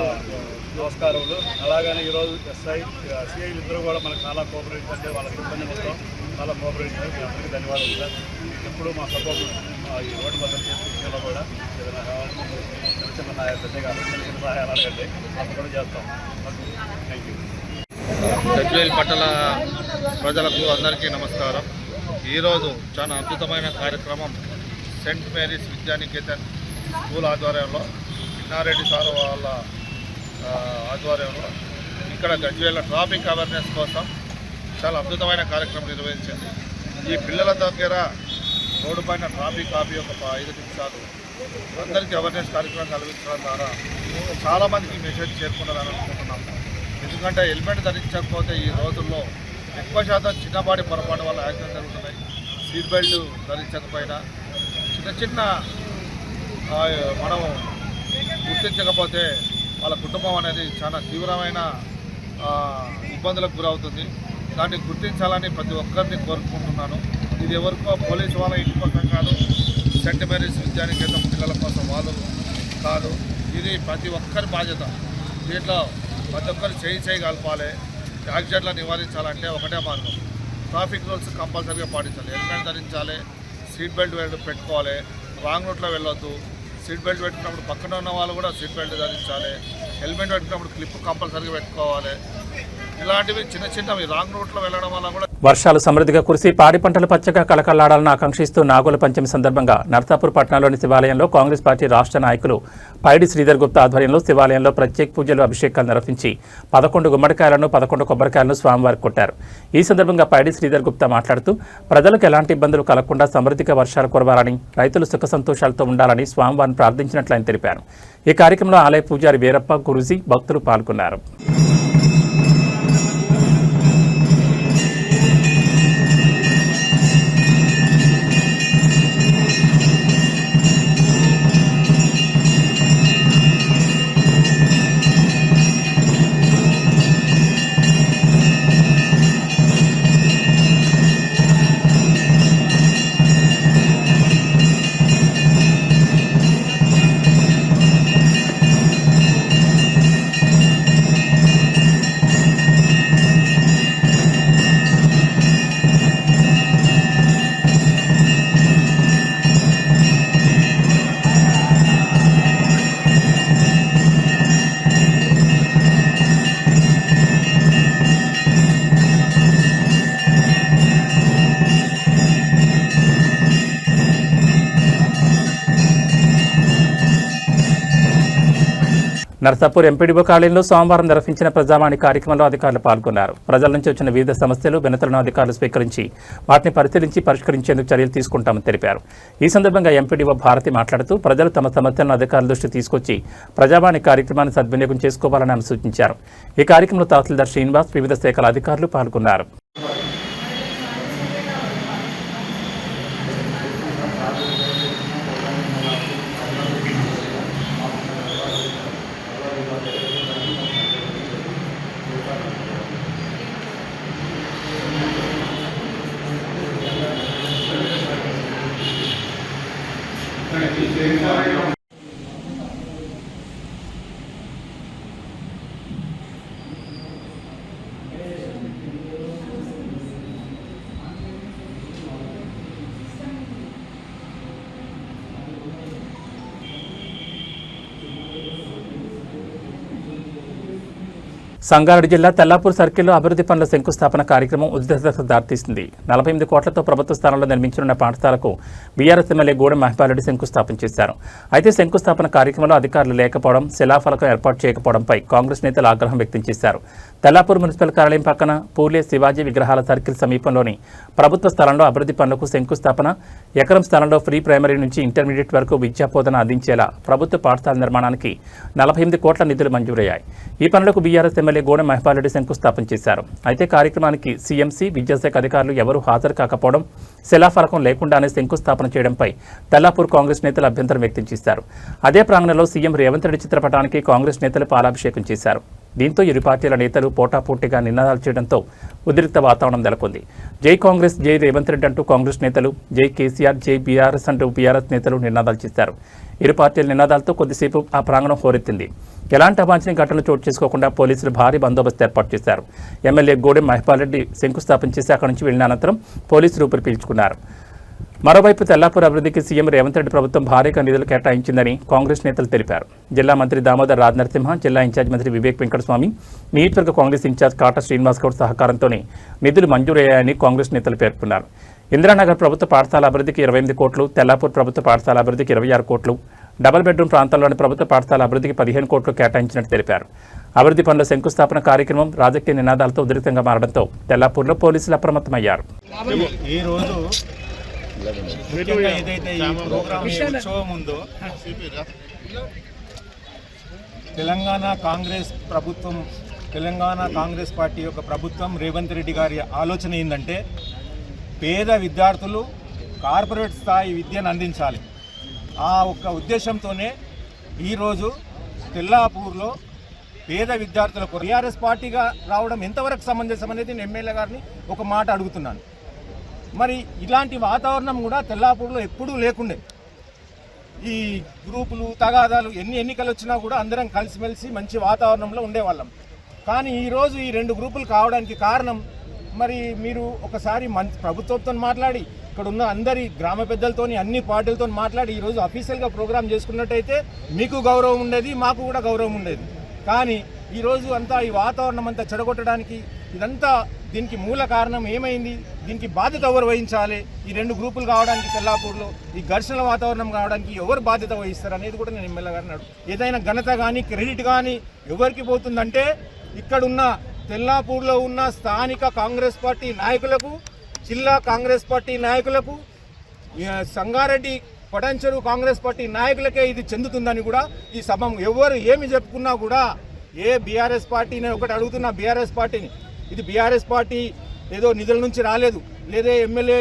నమస్కారములు. అలాగని ఈరోజు సిఐలు ఇద్దరు కూడా మనకు చాలా కోఆపరేట్ చేస్తే వాళ్ళకి ఇబ్బంది మొత్తం చాలా కోఆపరేట్ చేస్తారు. మీ అందరికీ ధన్యవాదాలు సార్. ఎప్పుడు మా సపోర్ట్ ఈ రోడ్డు భద్రత చేసే విషయంలో కూడా ఏదైనా చిన్న సహాయాలు అడగండి, అప్పుడు కూడా చేస్తాం. Thank you. గజ్వేల్ పట్టణ ప్రజలకు అందరికీ నమస్కారం. ఈరోజు చాలా అద్భుతమైన కార్యక్రమం సెయింట్ మేరీస్ విద్యానికేతన్ స్కూల్ ఆధ్వర్యంలో ఇన్నారెడ్డి సార్ వాళ్ళ ఆధ్వర్యంలో ఇక్కడ గజ్వేల్ ట్రాఫిక్ అవేర్నెస్ కోసం చాలా అద్భుతమైన కార్యక్రమం నిర్వహించింది. ఈ పిల్లల దగ్గర రోడ్డు పైన ట్రాఫిక్ ఆపి ఒక 5 నిమిషాలు అందరికీ అవేర్నెస్ కార్యక్రమం కలిగించడం ద్వారా చాలామందికి మెసేజ్ చేరుకున్నారని అనుకుంటున్నాము. ఎందుకంటే హెల్మెట్ ధరించకపోతే ఈ రోజుల్లో ఎక్కువ శాతం చిన్నపాటి పొరపాటు వల్ల యాక్సిడెంట్ జరుగుతున్నాయి. సీట్ బెల్ట్ ధరించకపోయినా చిన్న మనం గుర్తించకపోతే వాళ్ళ కుటుంబం అనేది చాలా తీవ్రమైన ఇబ్బందులకు గురవుతుంది. దాన్ని గుర్తించాలని ప్రతి ఒక్కరిని కోరుకుంటున్నాను. ఇది ఎవరికో పోలీసు వాళ్ళ ఇంటి కోసం కాదు, సెయింట్ మేరీస్ విద్యానికేతన్ పిల్లల కోసం వాళ్ళు కాదు, ఇది ప్రతి ఒక్కరి బాధ్యత. దీంట్లో ప్రతి ఒక్కరు చేయి కలపాలి. యాక్సిడెంట్లను నివారించాలంటే ఒకటే మార్గం, ట్రాఫిక్ రూల్స్ కంపల్సరీగా పాటించాలి. హెల్మెట్ ధరించాలి, సీట్ బెల్ట్ పెట్టుకోవాలి, రాంగ్ రూట్లో వెళ్ళొద్దు. సీట్ బెల్ట్ పెట్టుకున్నప్పుడు పక్కన ఉన్న వాళ్ళు కూడా సీట్ బెల్ట్ ధరించాలి. హెల్మెట్ పెట్టుకున్నప్పుడు క్లిప్ కంపల్సరీగా పెట్టుకోవాలి. ఇలాంటివి చిన్నవి రాంగ్ రూట్లో వెళ్ళడం వల్ల కూడా వర్షాలు సమృద్ధిగా కురిసి పాడి పంటలు పచ్చగా కలకల్లాడాలని ఆకాంక్షిస్తూ నాగుల పంచమి సందర్భంగా నర్సాపూర్ పట్టణంలోని శివాలయంలో కాంగ్రెస్ పార్టీ రాష్ట్ర నాయకులు పైడి శ్రీధర్ గుప్తా ఆధ్వర్యంలో శివాలయంలో ప్రత్యేక పూజలు అభిషేకాలు నిర్వహించి 11 గుమ్మడికాయలను 11 కొబ్బరికాయలను స్వామివారికి కొట్టారు. ఈ సందర్భంగా పైడి శ్రీధర్ గుప్తా మాట్లాడుతూ ప్రజలకు ఎలాంటి ఇబ్బందులు కలగకుండా సమృద్ధిగా వర్షాలు కురవాలని, రైతులు సుఖ సంతోషాలతో ఉండాలని స్వామివారిని ప్రార్థించినట్లు ఆయన తెలిపారు. ఈ కార్యక్రమంలో ఆలయ పూజారి వీరప్ప, గురూజీ, భక్తులు పాల్గొన్నారు. నర్సాపూర్ ఎంపీడీఓ కాలనీలో సోమవారం నిర్వహించిన ప్రజావాణి కార్యక్రమంలో అధికారులు పాల్గొన్నారు. ప్రజల నుంచి వచ్చిన వివిధ సమస్యలు, వినతులను అధికారులు స్వీకరించి వాటిని పరిశీలించి పరిష్కరించేందుకు చర్యలు తీసుకుంటామని తెలిపారు. ఈ సందర్భంగా ఎంపీడీఓ భారతి మాట్లాడుతూ ప్రజలు తమ సమస్యలను అధికారుల దృష్టికి తీసుకొచ్చి ప్రజావాణి కార్యక్రమాన్ని సద్వినియోగం చేసుకోవాలని ఆమె సూచించారు. ఈ కార్యక్రమంలో తహసీల్దార్ శ్రీనివాస్, వివిధ శాఖల అధికారులు పాల్గొన్నారు. సంగారెడ్డి జిల్లా తెల్లాపూర్ సర్కిల్లో అభివృద్ధి పనుల శంకుస్థాపన కార్యక్రమం ఉద్రిక్తతకు దారితీసింది. 48 కోట్లతో ప్రభుత్వ స్థానంలో నిర్మించనున్న పాఠశాలకు బీఆర్ఎస్ ఎమ్మెల్యే గూడెం మహిపాల్రెడ్డి శంకుస్థాపన చేశారు. అయితే శంకుస్థాపన కార్యక్రమంలో అధికారులు లేకపోవడం, శిలాఫలకం ఏర్పాటు చేయకపోవడంపై కాంగ్రెస్ నేతలు ఆగ్రహం వ్యక్తం చేశారు. తెల్లాపూర్ మున్సిపల్ కార్యాలయం పక్కన పూలే శివాజీ విగ్రహాల సర్కిల్ సమీపంలోని ప్రభుత్వ స్థలంలో అభివృద్ధి పనులకు శంకుస్థాపన, ఎకరం స్థలంలో ప్రీ ప్రైమరీ నుంచి ఇంటర్మీడియట్ వరకు విద్యాబోధన అందించేలా ప్రభుత్వ పాఠశాల నిర్మాణానికి 48 కోట్ల నిధులు మంజూరయ్యాయి. ఈ పనులకు బీఆర్ఎస్ ఎమ్మెల్యే గోడెం మహిపాల్ రెడ్డి శంకుస్థాపన చేశారు. అయితే కార్యక్రమానికి సీఎంసీ, విద్యాశాఖ అధికారులు ఎవరూ హాజరు కాకపోవడం, శిలాఫలకం లేకుండానే శంకుస్థాపన చేయడంపై తెల్లాపూర్ కాంగ్రెస్ నేతలు అభ్యంతరం వ్యక్తం చేశారు. అదే ప్రాంగణంలో సీఎం రేవంత్ రెడ్డి చిత్రపటానికి కాంగ్రెస్ నేతలు పాలాభిషేకం చేశారు. దీంతో ఇరు పార్టీల నేతలు పోటాపోటీగా నినాదాలు చేయడంతో ఉద్రిక్త వాతావరణం నెలకొంది. జై కాంగ్రెస్, జై రేవంత్ రెడ్డి అంటూ కాంగ్రెస్ నేతలు, జై కేసీఆర్, జై బీఆర్ఎస్ అంటూ బీఆర్ఎస్ నేతలు నినాదాలు చేశారు. ఇరు పార్టీల నినాదాలతో కొద్దిసేపు ఆ ప్రాంగణం హోరెత్తింది. ఎలాంటి అవాంఛనీయ ఘటనలు చోటు చేసుకోకుండా పోలీసులు భారీ బందోబస్తు ఏర్పాటు చేశారు. ఎమ్మెల్యే గోడెం మహిపాల్ రెడ్డి శంకుస్థాపన చేసి అక్కడి నుంచి వెళ్లిన అనంతరం పోలీసులు ఊపిరి పీల్చుకున్నారు. మరోవైపు తెల్లాపూర్ అభివృద్ధికి సీఎం రేవంత్ రెడ్డి ప్రభుత్వం భారీగా నిధులు కేటాయించిందని కాంగ్రెస్ నేతలు తెలిపారు. జిల్లా మంత్రి దామోదర్ రాజ్ నరసింహ, జిల్లా ఇన్ఛార్జ్ మంత్రి వివేక్ వెంకటస్వామి, నియోజకవర్గ కాంగ్రెస్ ఇన్ఛార్జ్ కాటా శ్రీనివాస్ గౌడ్ సహకారంతోనే నిధులు మంజూరయ్యాయని కాంగ్రెస్ నేతలు పేర్కొన్నారు. ఇందిరానగర్ ప్రభుత్వ పాఠశాల అభివృద్ధికి 28 కోట్లు, తెల్లాపూర్ ప్రభుత్వ పాఠశాల అభివృద్ధికి 26 కోట్లు, డబుల్ బెడ్రూమ్ ప్రాంతాల్లోని ప్రభుత్వ పాఠశాల అభివృద్ధికి 15 కోట్లు కేటాయించినట్టు తెలిపారు. అభివృద్ధి పనుల శంకుస్థాపన కార్యక్రమం రాజకీయ నినాదాలతో ఉధృతంగా మారడంతో తెల్లాపూర్లో పోలీసులు అప్రమత్తమయ్యారు. ఏదైతే ఈ ప్రోగ్రామ్ ఉత్సవం ఉందో, తెలంగాణ కాంగ్రెస్ పార్టీ యొక్క ప్రభుత్వం, రేవంత్ రెడ్డి గారి ఆలోచన ఏంటంటే పేద విద్యార్థులు కార్పొరేట్ స్థాయి విద్యను అందించాలి. ఆ ఒక్క ఉద్దేశంతోనే ఈరోజు తెల్లాపూర్లో పేద విద్యార్థులకు టీఆర్ఎస్ పార్టీగా రావడం ఎంతవరకు సమంజసం అనేది నేను ఎమ్మెల్యే గారిని ఒక మాట అడుగుతున్నాను. మరి ఇలాంటి వాతావరణం కూడా తెల్లాపూర్లో ఎప్పుడూ లేకుండే. ఈ గ్రూపులు, తగాదాలు, ఎన్ని ఎన్నికలు వచ్చినా కూడా అందరం కలిసిమెలిసి మంచి వాతావరణంలో ఉండేవాళ్ళం. కానీ ఈరోజు ఈ 2 గ్రూపులు కావడానికి కారణం, మరి మీరు ఒకసారి ప్రభుత్వంతో మాట్లాడి, ఇక్కడ ఉన్న అందరి గ్రామ పెద్దలతోని, అన్ని పార్టీలతో మాట్లాడి ఈరోజు అఫీషియల్గా ప్రోగ్రామ్ చేసుకున్నట్టయితే మీకు గౌరవం ఉండేది, మాకు కూడా గౌరవం ఉండేది. కానీ ఈరోజు అంతా ఈ వాతావరణం అంతా చెడగొట్టడానికి ఇదంతా, దీనికి మూల కారణం ఏమైంది, దీనికి బాధ్యత ఎవరు వహించాలి, ఈ 2 గ్రూపులు కావడానికి తెల్లాపూర్లో ఈ ఘర్షణ వాతావరణం కావడానికి ఎవరు బాధ్యత వహిస్తారు అనేది కూడా నేను ఎమ్మెల్యే గారిని అడుగు. ఏదైనా ఘనత కానీ క్రెడిట్ కానీ ఎవరికి పోతుందంటే ఇక్కడున్న తెల్లాపూర్లో ఉన్న స్థానిక కాంగ్రెస్ పార్టీ నాయకులకు, జిల్లా కాంగ్రెస్ పార్టీ నాయకులకు, సంగారెడ్డి పటాన్చెరు కాంగ్రెస్ పార్టీ నాయకులకే ఇది చెందుతుందని కూడా ఈ సభ ఎవరు ఏమి చెప్పుకున్నా కూడా, ఏ బీఆర్ఎస్ పార్టీని ఒకటి అడుగుతున్నా, బీఆర్ఎస్ పార్టీని, ఇది బీఆర్ఎస్ పార్టీ ఏదో నిధుల నుంచి రాలేదు, లేదా ఎమ్మెల్యే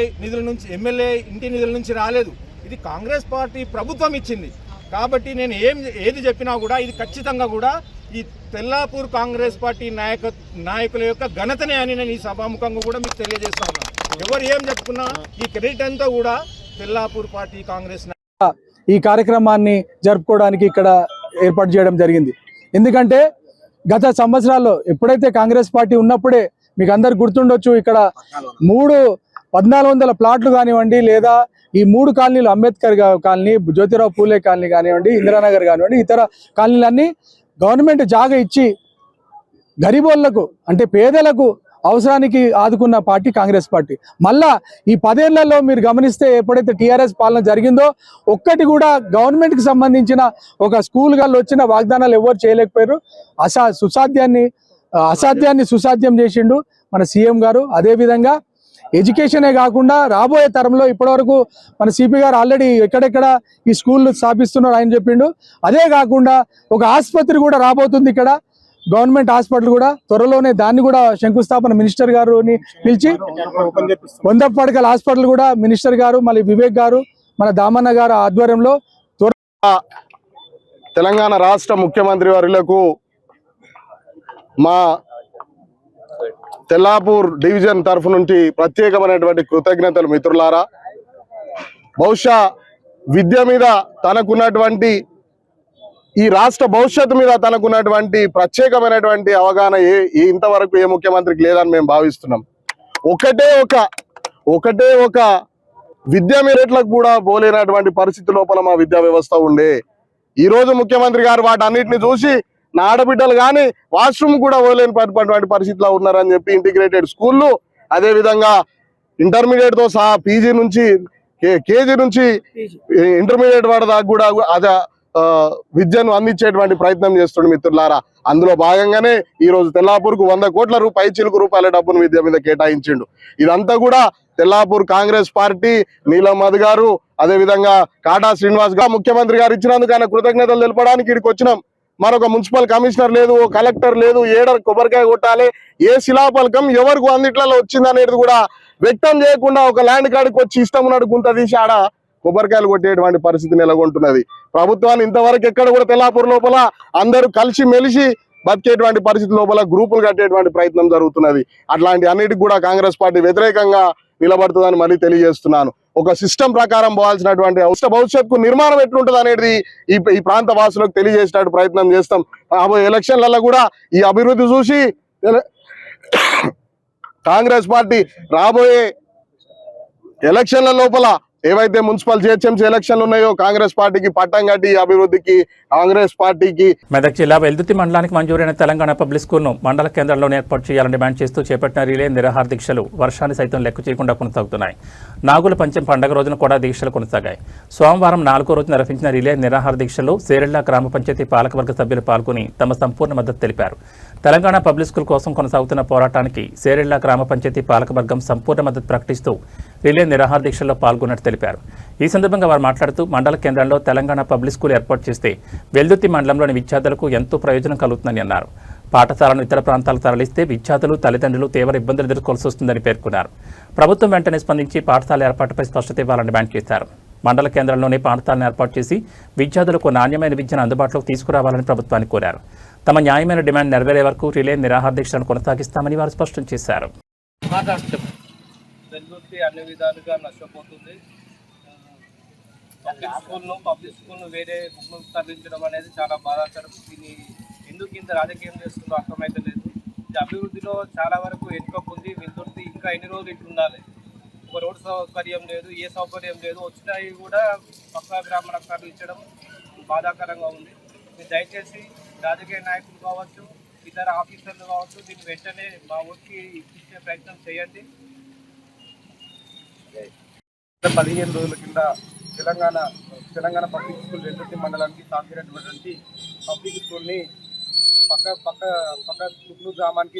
ఇంటి నిధుల నుంచి రాలేదు, ఇది కాంగ్రెస్ పార్టీ ప్రభుత్వం ఇచ్చింది. కాబట్టి నేను ఏది చెప్పినా కూడా ఇది ఖచ్చితంగా కూడా ఈ తెల్లాపూర్ కాంగ్రెస్ పార్టీ నాయకుల యొక్క ఘనతనే అని నేను ఈ సభాముఖంగా కూడా మీకు తెలియజేస్తా ఉన్నాను. ఎవరు ఏం చెప్పుకున్నా ఈ క్రెడిట్ అంతా కూడా తెల్లాపూర్ పార్టీ కాంగ్రెస్ ఈ కార్యక్రమాన్ని జరుపుకోవడానికి ఇక్కడ ఏర్పాటు చేయడం జరిగింది. ఎందుకంటే గత సంవత్సరాల్లో ఎప్పుడైతే కాంగ్రెస్ పార్టీ ఉన్నప్పుడే మీకు అందరు గుర్తుండొచ్చు, ఇక్కడ 1400 ప్లాట్లు కానివ్వండి, లేదా ఈ 3 కాలనీలు, అంబేద్కర్ కాలనీ, జ్యోతిరావు పూలే కాలనీ కానివ్వండి, ఇందిరానగర్ కానివ్వండి, ఇతర కాలనీలన్నీ గవర్నమెంట్ జాగా ఇచ్చి గరీబోళ్లకు, అంటే పేదలకు అవసరానికి ఆదుకున్న పార్టీ కాంగ్రెస్ పార్టీ. మళ్ళా ఈ 10 ఏళ్లలో మీరు గమనిస్తే ఎప్పుడైతే టీఆర్ఎస్ పాలన జరిగిందో ఒక్కటి కూడా గవర్నమెంట్కి సంబంధించిన ఒక స్కూల్ గాళ్ళు వచ్చిన వాగ్దానాలు ఎవరు చేయలేకపోయారు. అసాధ్యాన్ని సుసాధ్యం చేసిండు మన సీఎం గారు. అదేవిధంగా ఎడ్యుకేషనే కాకుండా రాబోయే తరంలో ఇప్పటివరకు మన సిపి గారు ఆల్రెడీ ఎక్కడెక్కడ ఈ స్కూళ్ళు స్థాపిస్తున్నారు ఆయన చెప్పిండు. అదే కాకుండా ఒక ఆసుపత్రి కూడా రాబోతుంది ఇక్కడ, గవర్నమెంట్ హాస్పిటల్ కూడా త్వరలోనే, దాన్ని కూడా శంకుస్థాపన మినిస్టర్ గారుని పిలిచి 100 పడకల హాస్పిటల్ కూడా మినిస్టర్ గారు, మళ్ళీ వివేక్ గారు, మన దామన్న గారు ఆధ్వర్యంలో తెలంగాణ రాష్ట్ర ముఖ్యమంత్రి వర్యులకు మా తెల్లాపూర్ డివిజన్ తరఫు నుంచి ప్రత్యేకమైనటువంటి కృతజ్ఞతలు. మిత్రులారా, బహుశా విద్య మీద తనకున్నటువంటి, ఈ రాష్ట్ర భవిష్యత్తు మీద తనకున్నటువంటి ప్రత్యేకమైనటువంటి అవగాహన ఇంతవరకు ఏ ముఖ్యమంత్రికి లేదని మేము భావిస్తున్నాం. ఒకటే ఒక విద్యా మీరేట్లకు కూడా పోలేనటువంటి పరిస్థితి లోపల మా విద్యా వ్యవస్థ ఉండే. ఈ రోజు ముఖ్యమంత్రి గారు వాటన్నిటిని చూసి నా ఆడబిడ్డలు కానీ వాష్రూమ్ కూడా పోలేని పరిస్థితిలో ఉన్నారని చెప్పి ఇంటిగ్రేటెడ్ స్కూళ్ళు, అదేవిధంగా ఇంటర్మీడియట్తో సహా కేజీ నుంచి ఇంటర్మీడియట్ వాడి దాకా కూడా విద్యను అందించేటువంటి ప్రయత్నం చేస్తుండే మిత్రులారా. అందులో భాగంగానే ఈ రోజు తెల్లాపూర్కు 100 కోట్ల రూపాయల డబ్బును విద్య మీద కేటాయించిండు. ఇదంతా కూడా తెల్లాపూర్ కాంగ్రెస్ పార్టీ, నీలం మధు గారు, అదేవిధంగా కాటా శ్రీనివాస్ గారు ముఖ్యమంత్రి గారు ఇచ్చినందుకు ఆయన కృతజ్ఞతలు తెలపడానికి ఇక్కడికి వచ్చినాం. మరొక మున్సిపల్ కమిషనర్ లేదు, కలెక్టర్ లేదు, ఏడ కొబ్బరికాయ కొట్టాలి, ఏ శిలాపలకం ఎవరికి అందిట్లలో వచ్చిందనేది కూడా వ్యక్తం చేయకుండా ఒక ల్యాండ్ కాడికి వచ్చి ఇష్టం ఉన్నాడు గుంత తీసి ఆడ కొబ్బరికాయలు కొట్టేటువంటి పరిస్థితి నెలకొంటున్నది. ప్రభుత్వాన్ని ఇంతవరకు ఎక్కడ కూడా తెల్లాపూర్ లోపల అందరూ కలిసి మెలిసి బతికేటువంటి పరిస్థితి లోపల గ్రూపులు కట్టేటువంటి ప్రయత్నం జరుగుతున్నది. అట్లాంటి అన్నిటికి కూడా కాంగ్రెస్ పార్టీ వ్యతిరేకంగా నిలబడుతుందని మళ్ళీ తెలియజేస్తున్నాను. ఒక సిస్టమ్ ప్రకారం పోవాల్సినటువంటి భవిష్యత్తుకు నిర్మాణం ఎట్లుంటుంది అనేది ఈ ప్రాంత వాసులకు తెలియజేసేటట్టు ప్రయత్నం చేస్తాం. రాబోయే ఎలక్షన్లలో కూడా ఈ అభివృద్ధి చూసి కాంగ్రెస్ పార్టీ రాబోయే ఎలక్షన్ల లోపల ఏవైతే మున్సిపల్ జిహెచ్ఎంసీ ఎలక్షన్లు ఉన్నాయో కాంగ్రెస్ పార్టీకి పట్టం కట్టి అభివృద్ధికి కాంగ్రెస్ పార్టీకి. మెదక్ జిల్లా వెల్దుర్తి మండలానికి మంజూరైన తెలంగాణ పబ్లిక్ స్కూల్ను మండల కేంద్రంలోనే ఏర్పాటు చేయాలని డిమాండ్ చేస్తూ చేపట్టిన రిలే నిరాహార దీక్షలు వర్షాన్ని సైతం లెక్క చేయకుండా కొనసాగుతున్నాయి. నాగుల పంచం పండుగ రోజున కూడా దీక్షలు కొనసాగాయి. సోమవారం 4వ రోజు నిర్వహించిన రిలే నిరాహార దీక్షలో సేరెళ్ల గ్రామ పంచాయతీ పాలకవర్గ సభ్యులు పాల్గొని తమ సంపూర్ణ మద్దతు తెలిపారు. తెలంగాణ పబ్లిక్ స్కూల్ కోసం కొనసాగుతున్న పోరాటానికి సేరెళ్ల గ్రామ పంచాయతీ పాలకవర్గం సంపూర్ణ మద్దతు ప్రకటిస్తూ రిలే నిరాహార దీక్షల్లో పాల్గొన్నట్టు తెలిపారు. ఈ సందర్భంగా వారు మాట్లాడుతూ మండల కేంద్రంలో తెలంగాణ పబ్లిక్ స్కూల్ ఏర్పాటు చేస్తే వెల్దుర్తి మండలంలోని విద్యార్థులకు ఎంతో ప్రయోజనం కలుగుతుందని అన్నారు. పాఠశాలను ఇతర ప్రాంతాలకు తరలిస్తే విద్యార్థులు తల్లిదండ్రులు తీవ్ర ఇబ్బందులు ఎదుర్కోవాల్సి వస్తుందని పేర్కొన్నారు. ప్రభుత్వం వెంటనే స్పందించి పాఠశాల ఏర్పాటుపై స్పష్టత ఇవ్వాలని డిమాండ్ చేశారు. మండల కేంద్రంలోనే పాఠశాలను ఏర్పాటు చేసి విద్యార్థులకు నాణ్యమైన విద్యను అందుబాటులోకి తీసుకురావాలని ప్రభుత్వాన్ని కోరారు. తమ న్యాయమైన డిమాండ్ నెరవేరే వరకు రిలే నిరాహార దీక్షను కొనసాగిస్తామని వారు స్పష్టం చేశారు. అన్ని విధాలుగా నష్టపోతుంది. పబ్లిక్ స్కూల్ను వేరే బుక్ను తరలించడం అనేది చాలా బాధాకరం. దీన్ని ఎందుకు ఇంత రాజకీయం చేస్తుందో అర్థమైతే లేదు. ఇది అభివృద్ధిలో చాలా వరకు వెనుకకుంది. వెళ్తుంది ఇంకా ఎన్ని రోజులు ఇట్లా ఉండాలి. ఒక రోడ్డు సౌకర్యం లేదు, ఏ సౌకర్యం లేదు. వచ్చినాయి కూడా పక్కా గ్రామాలకు తరలించడం బాధాకరంగా ఉంది. మీరు దయచేసి రాజకీయ నాయకులు కావచ్చు, ఇతర ఆఫీసర్లు కావచ్చు, దీన్ని వెంటనే మా ఊరికి ఇచ్చే ప్రయత్నం చేయండి. 15 రోజుల కింద తెలంగాణ పబ్లిక్ స్కూల్ వెల్దుర్తి మండలానికి సాగినటువంటి పబ్లిక్ స్కూల్ని పక్క కుక్నూరు గ్రామానికి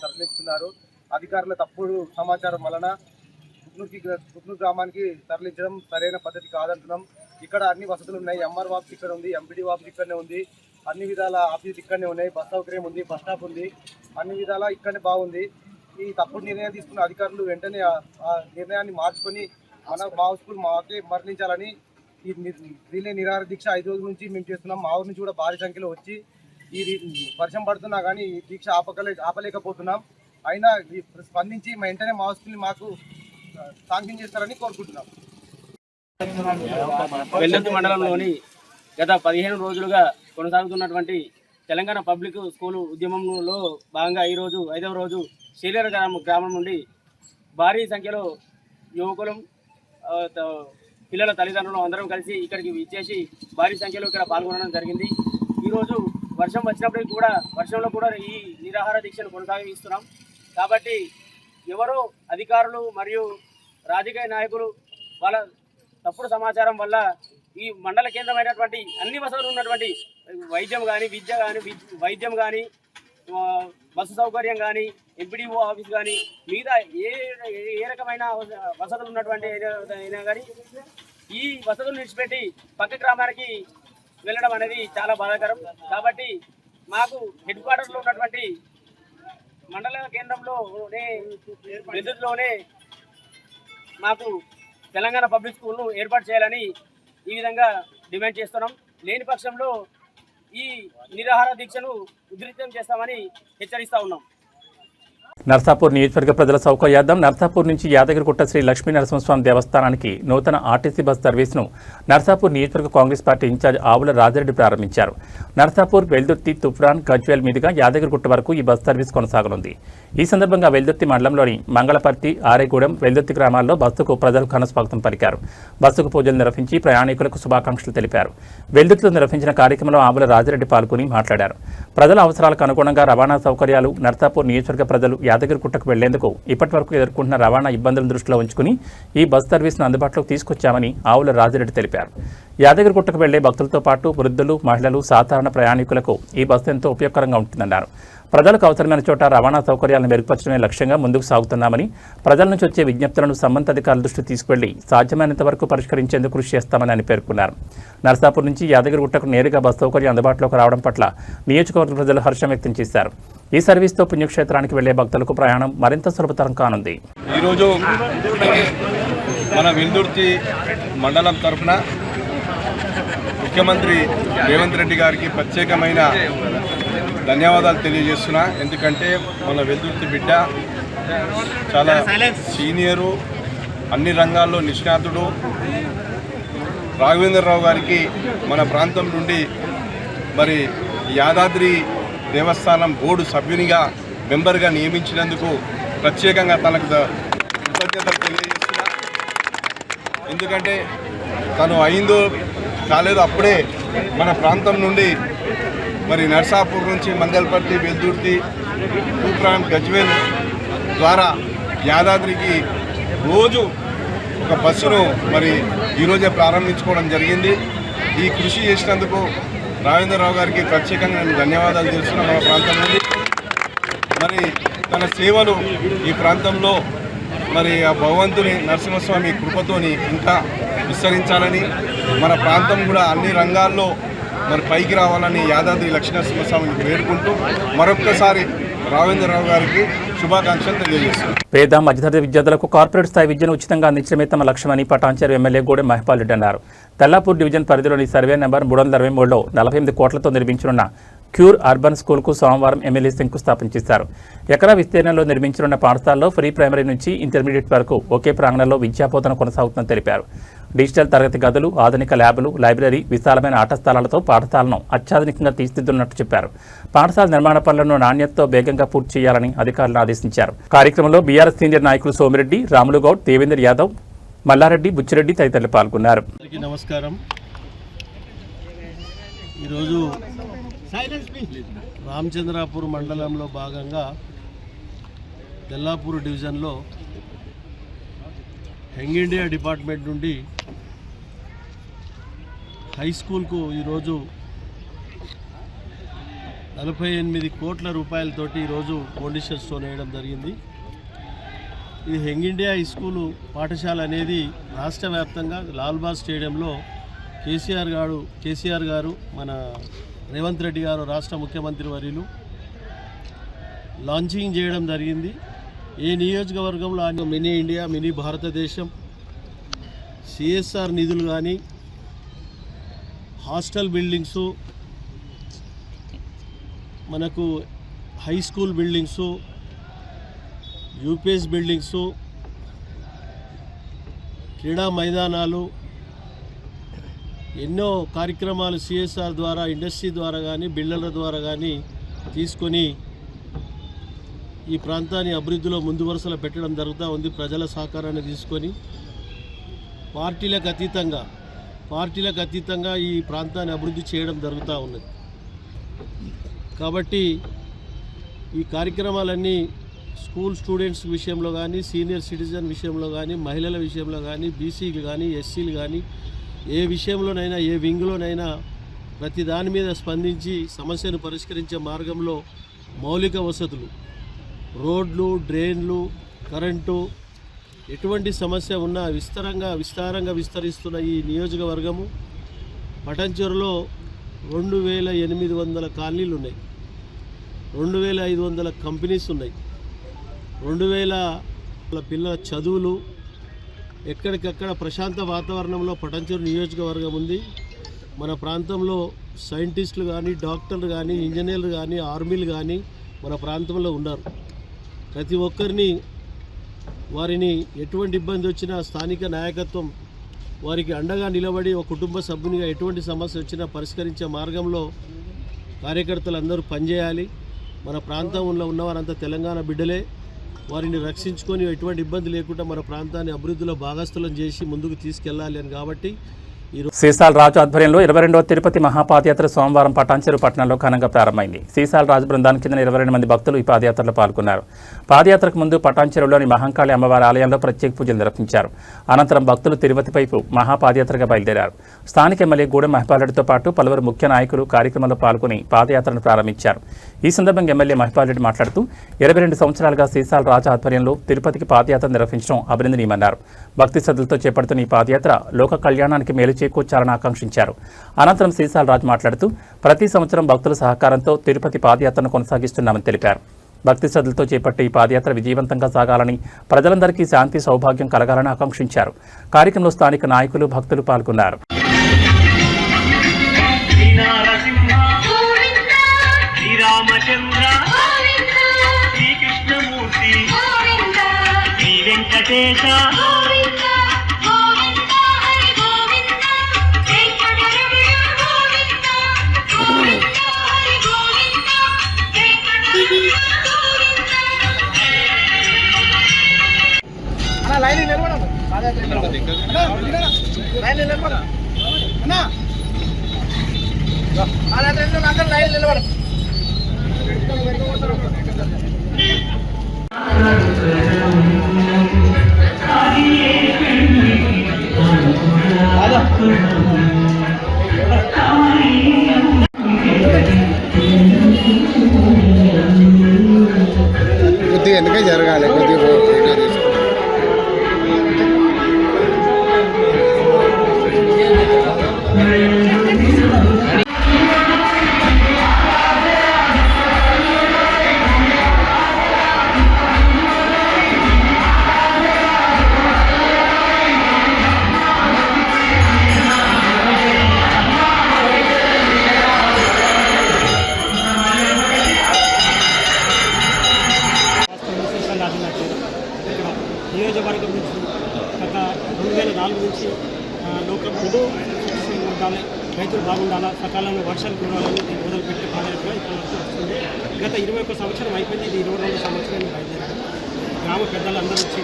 తరలిస్తున్నారు. అధికారుల తప్పుడు సమాచారం వలన కుక్నూరు గ్రామానికి తరలించడం సరైన పద్ధతి కాదంటున్నాం. ఇక్కడ అన్ని వసతులు ఉన్నాయి. ఎంఆర్ ఆఫీస్ ఇక్కడ ఉంది, ఎంపీడీ ఆఫీస్ ఇక్కడనే ఉంది, అన్ని విధాల ఆఫీస్ ఇక్కడనే ఉన్నాయి, బస్ సౌకర్యం ఉంది, బస్ స్టాప్ ఉంది, అన్ని విధాలా ఇక్కడనే బాగుంది. ఈ తప్పుడు నిర్ణయం తీసుకున్న అధికారులు వెంటనే ఆ నిర్ణయాన్ని మార్చుకొని మా స్కూల్ మాకే మరణించాలని ఈ రిలే నిరాహార దీక్ష 5 రోజుల నుంచి మేము చేస్తున్నాం. మా ఊరి నుంచి కూడా భారీ సంఖ్యలో వచ్చి ఈ వర్షం పడుతున్నా కానీ ఈ దీక్ష ఆపలేకపోతున్నాం. అయినా స్పందించి వెంటనే మా స్కూల్ని మాకు శాంక్షన్ చేస్తారని కోరుకుంటున్నాం. వెల్దుర్తి మండలంలోని గత 15 రోజులుగా కొనసాగుతున్నటువంటి తెలంగాణ పబ్లిక్ స్కూల్ ఉద్యమంలో భాగంగా ఈరోజు 5వ రోజు శ్రీలేర గ్రామం నుండి భారీ సంఖ్యలో యువకులు పిల్లల తల్లిదండ్రులు అందరం కలిసి ఇక్కడికి విచ్చేసి భారీ సంఖ్యలో ఇక్కడ పాల్గొనడం జరిగింది. ఈరోజు వర్షం వచ్చినప్పటికీ కూడా వర్షంలో కూడా ఈ నిరాహార దీక్షను కొనసాగిస్తున్నాం. కాబట్టి ఎవరో అధికారులు మరియు రాజకీయ నాయకులు వాళ్ళ తప్పుడు సమాచారం వల్ల ఈ మండల కేంద్రమైనటువంటి అన్ని వసతులు ఉన్నటువంటి వైద్యం కానీ విద్య కానీ వైద్యం కానీ బస్సు సౌకర్యం కానీ ఎంపీడీఓ ఆఫీస్ కానీ మిగతా ఏ రకమైన వసతులు ఉన్నటువంటి అయినా కానీ ఈ వసతులు విడిచిపెట్టి పక్క గ్రామానికి వెళ్ళడం అనేది చాలా బాధాకరం. కాబట్టి మాకు హెడ్ క్వార్టర్లో ఉన్నటువంటి మండల కేంద్రంలోనే వెల్దుర్తిలోనే మాకు తెలంగాణ పబ్లిక్ స్కూల్ను ఏర్పాటు చేయాలని ఈ విధంగా డిమాండ్ చేస్తున్నాం. లేని పక్షంలో ఈ నిరాహార దీక్షను ఉధృతం చేస్తామని హెచ్చరిస్తా ఉన్నాం. నర్సాపూర్ నియోజకవర్గ ప్రజల సౌకర్యార్థం నర్సాపూర్ నుంచి యాదగిరిగుట్ట శ్రీ లక్ష్మీ నరసింహస్వామి దేవస్థానానికి నూతన ఆర్టీసీ బస్ సర్వీస్ను నర్సాపూర్ నియోజకవర్గ కాంగ్రెస్ పార్టీ ఇన్ఛార్జ్ ఆవుల రాజిరెడ్డి ప్రారంభించారు. నర్సాపూర్, వెల్దుర్తి, తుఫ్రాన్, గజ్వేల్ మీదుగా యాదగిరిగుట్ట వరకు ఈ బస్ సర్వీస్ కొనసాగనుంది. ఈ సందర్భంగా వెల్దుర్తి మండలంలోని మంగళపర్తి, ఆరేగూడెం, వెల్దుర్తి గ్రామాల్లో బస్సుకు ప్రజలు ఘనస్వాగతం పలికారు. బస్సుకు పూజలు నిర్వహించి ప్రయాణికులకు శుభాకాంక్షలు తెలిపారు. వెల్దుర్తిలో నిర్వహించిన కార్యక్రమంలో ఆవుల రాజిరెడ్డి పాల్గొని మాట్లాడారు. ప్రజల అవసరాలకు అనుగుణంగా రవాణా సౌకర్యాలు నర్సాపూర్ నియోజకవర్గ ప్రజలు యాదగిరిగుట్టకు వెళ్లేందుకు ఇప్పటివరకు ఎదుర్కొంటున్న రవాణా ఇబ్బందులను దృష్టిలో ఉంచుకుని ఈ బస్ సర్వీస్ను అందుబాటులోకి తీసుకొచ్చామని ఆవుల రాజిరెడ్డి తెలిపారు. యాదగిరిగుట్టకు వెళ్లే భక్తులతో పాటు వృద్ధులు, మహిళలు, సాధారణ ప్రయాణికులకు ఈ బస్సు ఎంతో ఉపయోగకరంగా ఉంటుందన్నారు. ప్రజలకు అవసరమైన చోట రవాణా సౌకర్యాలను మెరుగుపరచడమే లక్ష్యంగా ముందుకు సాగుతున్నామని, ప్రజల నుంచి వచ్చే విజ్ఞప్తులను సంబంధిత అధికారుల దృష్టికి తీసుకువెళ్లి సాధ్యమైనంత వరకు పరిష్కరించేందుకు కృషి చేస్తామని ఆయన పేర్కొన్నారు. నర్సాపూర్ నుంచి యాదగిరిగుట్టకు నేరుగా బస్ సౌకర్యం అందుబాటులోకి రావడం పట్ల నియోజకవర్గ ప్రజలు హర్షం వ్యక్తం చేశారు. ఈ సర్వీస్తో పుణ్యక్షేత్రానికి వెళ్లే భక్తులకు ప్రయాణం మరింత సులభతరం కానుంది. ఈరోజు మన వెల్దుర్తి మండలం తరఫున ముఖ్యమంత్రి రేవంత్ రెడ్డి గారికి ప్రత్యేకమైన ధన్యవాదాలు తెలియజేస్తున్నా. ఎందుకంటే మన వెల్దుర్తి బిడ్డ చాలా సీనియరు, అన్ని రంగాల్లో నిష్ణాతుడు. రాఘవేంద్రరావు గారికి మన ప్రాంతం నుండి మరి యాదాద్రి దేవస్థానం బోర్డు సభ్యునిగా మెంబర్గా నియమించినందుకు ప్రత్యేకంగా తనకు కృతజ్ఞతలు తెలియజేస్తున్నా. ఎందుకంటే తను అయిందో కాలేదో అప్పుడే మన ప్రాంతం నుండి మరి నర్సాపూర్ నుంచి మంగళపర్తి, వెల్దుర్తి, తూప్రాన్, గజ్వేల్ ద్వారా యాదాద్రికి రోజు ఒక బస్సును మరి ఈరోజే ప్రారంభించుకోవడం జరిగింది. ఈ కృషి చేసినందుకు రాఘవేంద్రరావు గారికి ప్రత్యేకంగా నేను ధన్యవాదాలు తెలుస్తున్నాను. మన ప్రాంతం నుండి మరి తన సేవలు ఈ ప్రాంతంలో మరి ఆ భగవంతుని నరసింహస్వామి కృపతోని ఇంకా విస్తరించాలని, మన ప్రాంతం కూడా అన్ని రంగాల్లో మరి పైకి రావాలని యాదాద్రి లక్ష్మీనరసింహస్వామిని వేడుకుంటూ మరొక్కసారి రాఘవేంద్రరావు గారికి శుభాకాంక్షలు తెలియజేస్తున్నారు. పేద మధ్యతరగతి విద్యార్థులకు కార్పొరేట్ స్థాయి విద్యను ఉచితంగా అందించడమే తమ లక్ష్యమని పటాన్చేరు ఎమ్మెల్యే గూడెం మహిపాల్ రెడ్డి అన్నారు. తెల్లాపూర్ డివిజన్ పరిధిలోని సర్వే నెంబర్ 323లో 48 కోట్లతో నిర్మించనున్న క్యూర్ అర్బన్ స్కూల్కు సోమవారం ఎమ్మెల్యే శంకుస్థాపన చేశారు. ఎకరా విస్తీర్ణంలో నిర్మించనున్న పాఠశాలలో ప్రీ ప్రైమరీ నుంచి ఇంటర్మీడియట్ వరకు ఒకే ప్రాంగణంలో విద్యాబోధన కొనసాగుతుందని తెలిపారు. డిజిటల్ తరగతి గదులు, ఆధునిక ల్యాబులు, లైబ్రరీ, విశాలమైన ఆట స్థలాలతో పాఠశాలను అత్యాధునికంగా తీర్చిదిద్దున్నట్టు చెప్పారు. పాఠశాల నిర్మాణ పనులను నాణ్యతతో వేగంగా పూర్తి చేయాలని అధికారులను ఆదేశించారు. కార్యక్రమంలో బీఆర్ఎస్ సీనియర్ నాయకులు సోమిరెడ్డి, రాములుగౌడ్, దేవేందర్ యాదవ్, మల్లారెడ్డి, బుచ్చిరెడ్డి తదితరులు పాల్గొన్నారు. నమస్కారం. ఈరోజు రామచంద్రాపూర్ మండలంలో భాగంగా తెల్లాపూర్ డివిజన్లో యంగ్ ఇండియా డిపార్ట్మెంట్ నుండి హై స్కూల్కు ఈరోజు 48 కోట్ల రూపాయలతోటి ఈరోజు ఫౌండేషన్ స్టోన్ వేయడం జరిగింది. ఇది యంగ్ ఇండియా హై స్కూలు పాఠశాల అనేది రాష్ట్ర వ్యాప్తంగా లాల్బాగ్ స్టేడియంలో కేసీఆర్ గారు మన రేవంత్ రెడ్డి గారు రాష్ట్ర ముఖ్యమంత్రి వర్యులు లాంచింగ్ చేయడం జరిగింది. ఏ నియోజకవర్గంలో మినీ ఇండియా, మినీ భారతదేశం, సిఎస్ఆర్ నిధులు కానీ, హాస్టల్ బిల్డింగ్సు, మనకు high school buildings, UPS buildings, క్రీడా మైదానాలు, ఎన్నో కార్యక్రమాలు సిఎస్ఆర్ ద్వారా, ఇండస్ట్రీ ద్వారా కానీ, బిల్డర్ల ద్వారా కానీ తీసుకొని ఈ ప్రాంతాన్ని అభివృద్ధిలో ముందు వరుసలో పెట్టడం జరుగుతూ ఉంది. ప్రజల సహకారాన్ని తీసుకొని పార్టీలకు అతీతంగా ఈ ప్రాంతాన్ని అభివృద్ధి చేయడం జరుగుతూ ఉన్నది. కాబట్టి ఈ కార్యక్రమాలన్నీ స్కూల్ స్టూడెంట్స్ విషయంలో కానీ, సీనియర్ సిటిజన్ విషయంలో కానీ, మహిళల విషయంలో కానీ, బీసీలు కానీ, ఎస్సీలు కానీ, ఏ విషయంలోనైనా, ఏ వింగ్లోనైనా ప్రతి దాని మీద స్పందించి సమస్యను పరిష్కరించే మార్గంలో మౌలిక వసతులు, రోడ్లు, డ్రైన్లు, కరెంటు, ఎటువంటి సమస్య ఉన్నా విస్తారంగా విస్తరిస్తున్న ఈ నియోజకవర్గము పటాన్చేరులో 2800 కాలనీలు ఉన్నాయి, 2500 కంపెనీస్ ఉన్నాయి, 2000 పిల్లల చదువులు, ఎక్కడికక్కడ ప్రశాంత వాతావరణంలో పటాన్చేరు నియోజకవర్గం ఉంది. మన ప్రాంతంలో సైంటిస్టులు కానీ, డాక్టర్లు కానీ, ఇంజనీర్లు కానీ, ఆర్మీలు కానీ మన ప్రాంతంలో ఉన్నారు. ప్రతి ఒక్కరిని వారిని ఎటువంటి ఇబ్బంది వచ్చినా స్థానిక నాయకత్వం వారికి అండగా నిలబడి ఒక కుటుంబ సభ్యునిగా ఎటువంటి సమస్య వచ్చినా పరిష్కరించే మార్గంలో కార్యకర్తలు అందరూ పనిచేయాలి. మన ప్రాంతంలో ఉన్నవారంతా తెలంగాణ బిడ్డలే. వారిని రక్షించుకొని ఎటువంటి ఇబ్బంది లేకుండా మన ప్రాంతాన్ని అభివృద్ధిలో భాగస్థులను చేసి ముందుకు తీసుకెళ్ళాలి అని కాబట్టి సీసాల రాజు ఆధ్వర్యంలో 22వ తిరుపతి మహాపాదయాత్ర సోమవారం పటాన్చెరు పట్టణంలో ఘనంగా ప్రారంభమైంది. సీసాల రాజు బృందానికి చెందిన 22 మంది భక్తులు ఈ పాదయాత్రలో పాల్గొన్నారు. పాదయాత్రకు ముందు పటాన్చెరులోని మహంకాళి అమ్మవారి ఆలయంలో ప్రత్యేక పూజలు నిర్వహించారు. అనంతరం భక్తులు తిరుపతి వైపు మహాపాదయాత్రగా బయలుదేరారు. స్థానిక ఎమ్మెల్యే గూడెం మహిపాల్రెడ్డితో పాటు పలువురు ముఖ్య నాయకులు కార్యక్రమంలో పాల్గొని పాదయాత్రను ప్రారంభించారు. ఈ సందర్భంగా ఎమ్మెల్యే మహిపాల్రెడ్డి మాట్లాడుతూ 22 సంవత్సరాలుగా సీసాల రాజు ఆధ్వర్యంలో తిరుపతికి పాదయాత్ర నిర్వహించడం అభినందనీయమన్నారు. భక్తి శ్రద్ధలతో చేపడుతున్న ఈ పాదయాత్ర లోక కళ్యాణానికి మేలు చేకూర్చాలని ఆకాంక్షించారు. అనంతరం సీసాల రాజు మాట్లాడుతూ ప్రతి సంవత్సరం భక్తుల సహకారంతో తిరుపతి పాదయాత్రను కొనసాగిస్తున్నామని తెలిపారు. భక్తి శ్రద్ధలతో చేపట్టే ఈ పాదయాత్ర విజయవంతంగా సాగాలని, ప్రజలందరికీ శాంతి సౌభాగ్యం కలగాలని ఆకాంక్షించారు. కార్యక్రమంలో స్థానిక నాయకులు భక్తులు పాల్గొన్నారు. కొద్దిగా ఎందుకే జరగాలి కొద్దిగా నియోజకవర్గం నుంచి గత 2004 నుంచి లోకల్ ఉండాలి, రైతులు బాగుండాలా, సకాలంలో వర్షాలు కురవాలని మొదలుపెట్టి పాదయాత్ర ఇక్కడ వరకు వస్తుంది. గత 21 సంవత్సరం అయిపోయింది. ఇది 22వ సంవత్సరం బయలుదేరారు. గ్రామ పెద్దలు అందరూ వచ్చి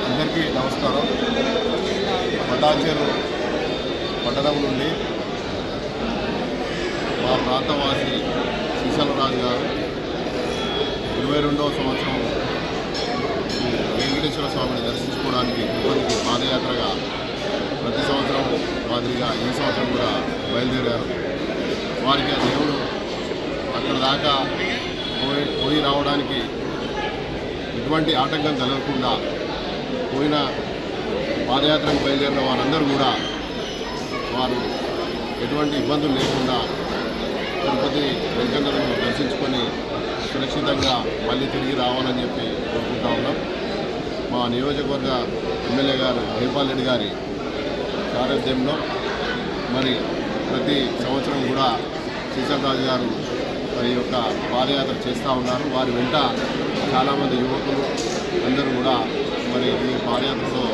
అందరికీ నమస్కారం. పటాన్చెరు పట్టణం నుండి మా ప్రాంతవాసి సీసాలరాజు గారు 22వ సంవత్సరం వెంకటేశ్వర స్వామిని దర్శించుకోవడానికి తిరుపతికి పాదయాత్రగా ప్రతి సంవత్సరం మాదిరిగా ఈ సంవత్సరం కూడా బయలుదేరారు. వారికి ఆ దేవుడు అక్కడ దాకా పోయి రావడానికి ఎటువంటి ఆటంకం కలగకుండా పోయిన పాదయాత్రకు బయలుదేరిన వారందరూ కూడా వారు ఎటువంటి ఇబ్బందులు లేకుండా తిరుపతి వెంకన్నను దర్శించుకొని సురక్షితంగా మళ్ళీ తిరిగి రావాలని చెప్పి కోరుకుంటా ఉన్నాం. మా నియోజకవర్గ ఎమ్మెల్యే గారు మహిపాల్రెడ్డి గారి సారథ్యంలో మరి ప్రతి సంవత్సరం కూడా సీసాలరాజు గారు మరి యొక్క పాదయాత్ర చేస్తూ ఉన్నారు. వారి వెంట చాలామంది యువకులు అందరూ కూడా మరి ఈ పాదయాత్రలో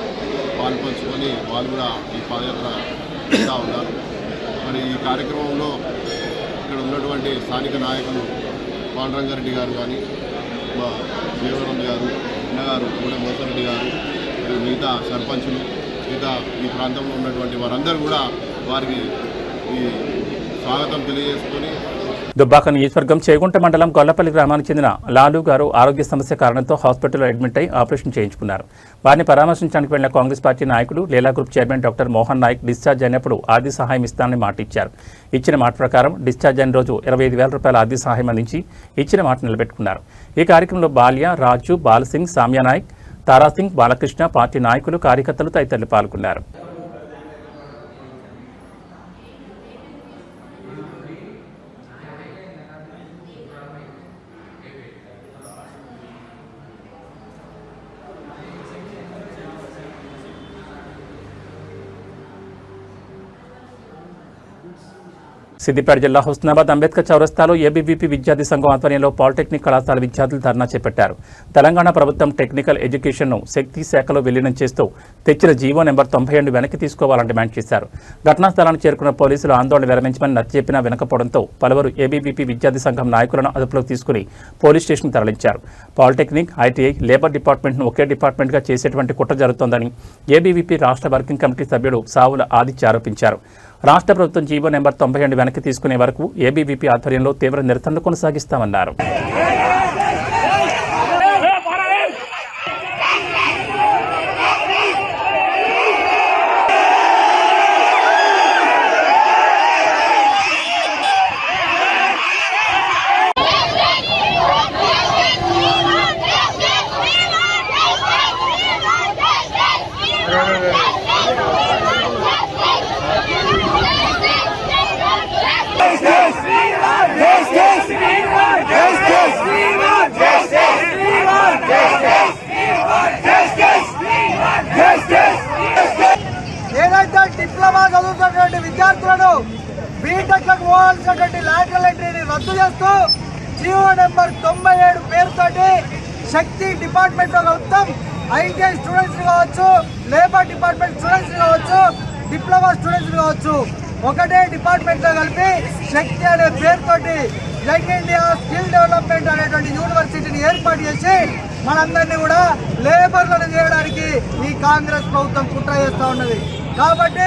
పాల్పంచుకొని వాళ్ళు కూడా ఈ పాదయాత్ర చేస్తూ ఉన్నారు. మరి ఈ కార్యక్రమంలో ఇక్కడ ఉన్నటువంటి స్థానిక నాయకులు పాండురంగారెడ్డి గారు కానీ, మా దేవరం గారు, అన్నగారు కూడా మోసరెడ్డి గారు, మిగతా సర్పంచులు, మిగతా ఈ ప్రాంతంలో ఉన్నటువంటి వారందరూ కూడా వారికి ఈ స్వాగతం తెలియజేసుకొని దుబ్బాక నియోజకవర్గం చేగుంట మండలం గొల్లపల్లి గ్రామానికి చెందిన లాలు గారు ఆరోగ్య సమస్య కారణంతో హాస్పిటల్లో అడ్మిట్ అయి ఆపరేషన్ చేయించుకున్నారు. వారిని పరామర్శించడానికి వెళ్లిన కాంగ్రెస్ పార్టీ నాయకుడు Leela group chairman doctor Mohan Nayak discharge అయినప్పుడు ఆర్థిక సహాయం ఇస్తానని మాట ఇచ్చారు. ఇచ్చిన మాట ప్రకారం డిశ్చార్జ్ అయిన రోజు 25,000 రూపాయల ఆర్థిక సహాయం అందించి ఇచ్చిన మాట నిలబెట్టుకున్నారు. ఈ కార్యక్రమంలో బాల్య, రాజు, బాలసింగ్, సామ్యా నాయక్, తారాసింగ్, బాలకృష్ణ, పార్టీ నాయకులు, కార్యకర్తలు తదితరులు పాల్గొన్నారు. సిద్దిపేట జిల్లా హుస్నాబాద్ అంబేద్కర్ చౌరస్తాలో ఏబీవీపీ విద్యార్థి సంఘం ఆధ్వర్యంలో పాలిటెక్నిక్ కళాశాల విద్యార్థులు ధర్నా చేపట్టారు. తెలంగాణ ప్రభుత్వం టెక్నికల్ ఎడ్యుకేషన్ను శక్తి శాఖలో విలీనం చేస్తూ తెచ్చిన జీవో నెంబర్ 97 వెనక్కి తీసుకోవాలని డిమాండ్ చేశారు. ఘటనా స్థలానికి చేరుకున్న పోలీసులు ఆందోళన విరమించమని నచ్చజెప్పినా వినకపోవడంతో పలువురు ఏబీవీపీ విద్యార్థి సంఘం నాయకులను అదుపులోకి తీసుకుని పోలీస్ స్టేషన్కు తరలించారు. పాలిటెక్నిక్, ఐటీఐ, లేబర్ డిపార్ట్మెంట్ను ఒకే డిపార్ట్మెంట్గా చేసేటువంటి కుట్ర జరుగుతోందని ఏబీవీపీ రాష్ట్ర వర్కింగ్ కమిటీ సభ్యుడు సావుల ఆదిత్య ఆరోపించారు. రాష్ట్ర ప్రభుత్వం జీవో నెంబర్ 97 వెనక్కి తీసుకునే వరకు ఏబీవీపీ ఆధ్వర్యంలో తీవ్ర నిరసనలు కొనసాగిస్తామన్నారు. ఏదైతే డిప్లొమా చదువుతున్నటువంటి విద్యార్థులను బీటెక్లకు పోవాల్సినటువంటి లాటరల్ ఎంట్రీని రద్దు చేస్తూ జీవో నెంబర్ 97 పేరుతోటి శక్తి డిపార్ట్మెంట్లో కలుపుతాం. ఐటీఐ స్టూడెంట్స్ కావచ్చు, లేబర్ డిపార్ట్మెంట్ స్టూడెంట్స్ కావచ్చు, డిప్లొమా స్టూడెంట్స్ కావచ్చు, ఒకటే డిపార్ట్మెంట్లో కలిపి శక్తి అనే పేరుతోటి యంగ్ ఇండియా స్కిల్ డెవలప్మెంట్ అనేటువంటి యూనివర్సిటీని ఏర్పాటు చేసి మనందరినీ కూడా లేబర్లను చేయడానికి ఈ కాంగ్రెస్ ప్రభుత్వం కుట్ర చేస్తూ ఉన్నది. కాబట్టి